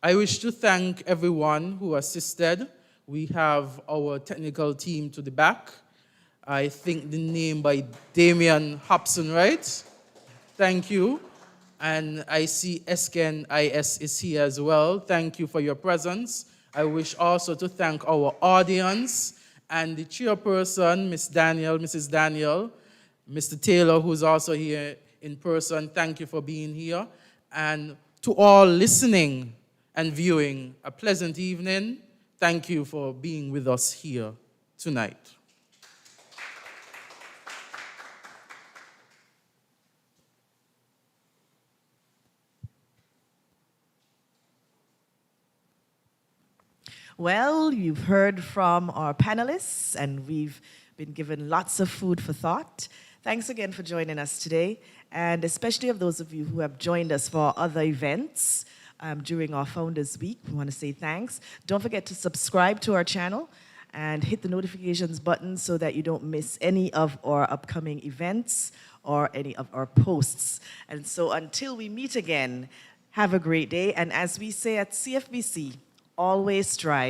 I wish to thank everyone who assisted. We have our technical team to the back. I think the name by Damian Hobson, right? Thank you. And I see Esken IS is here as well. Thank you for your presence. I wish also to thank our audience and the chairperson, Mrs. Daniel, Mr. Taylor, who's also here in person. Thank you for being here. And to all listening and viewing, a pleasant evening. Thank you for being with us here tonight. Well, you've heard from our panelists, and we've been given lots of food for thought. Thanks again for joining us today, and especially of those of you who have joined us for other events during our Founders Week. We want to say thanks. Don't forget to subscribe to our channel and hit the notifications button so that you don't miss any of our upcoming events or any of our posts. And so until we meet again, have a great day. And as we say at CFBC, always strive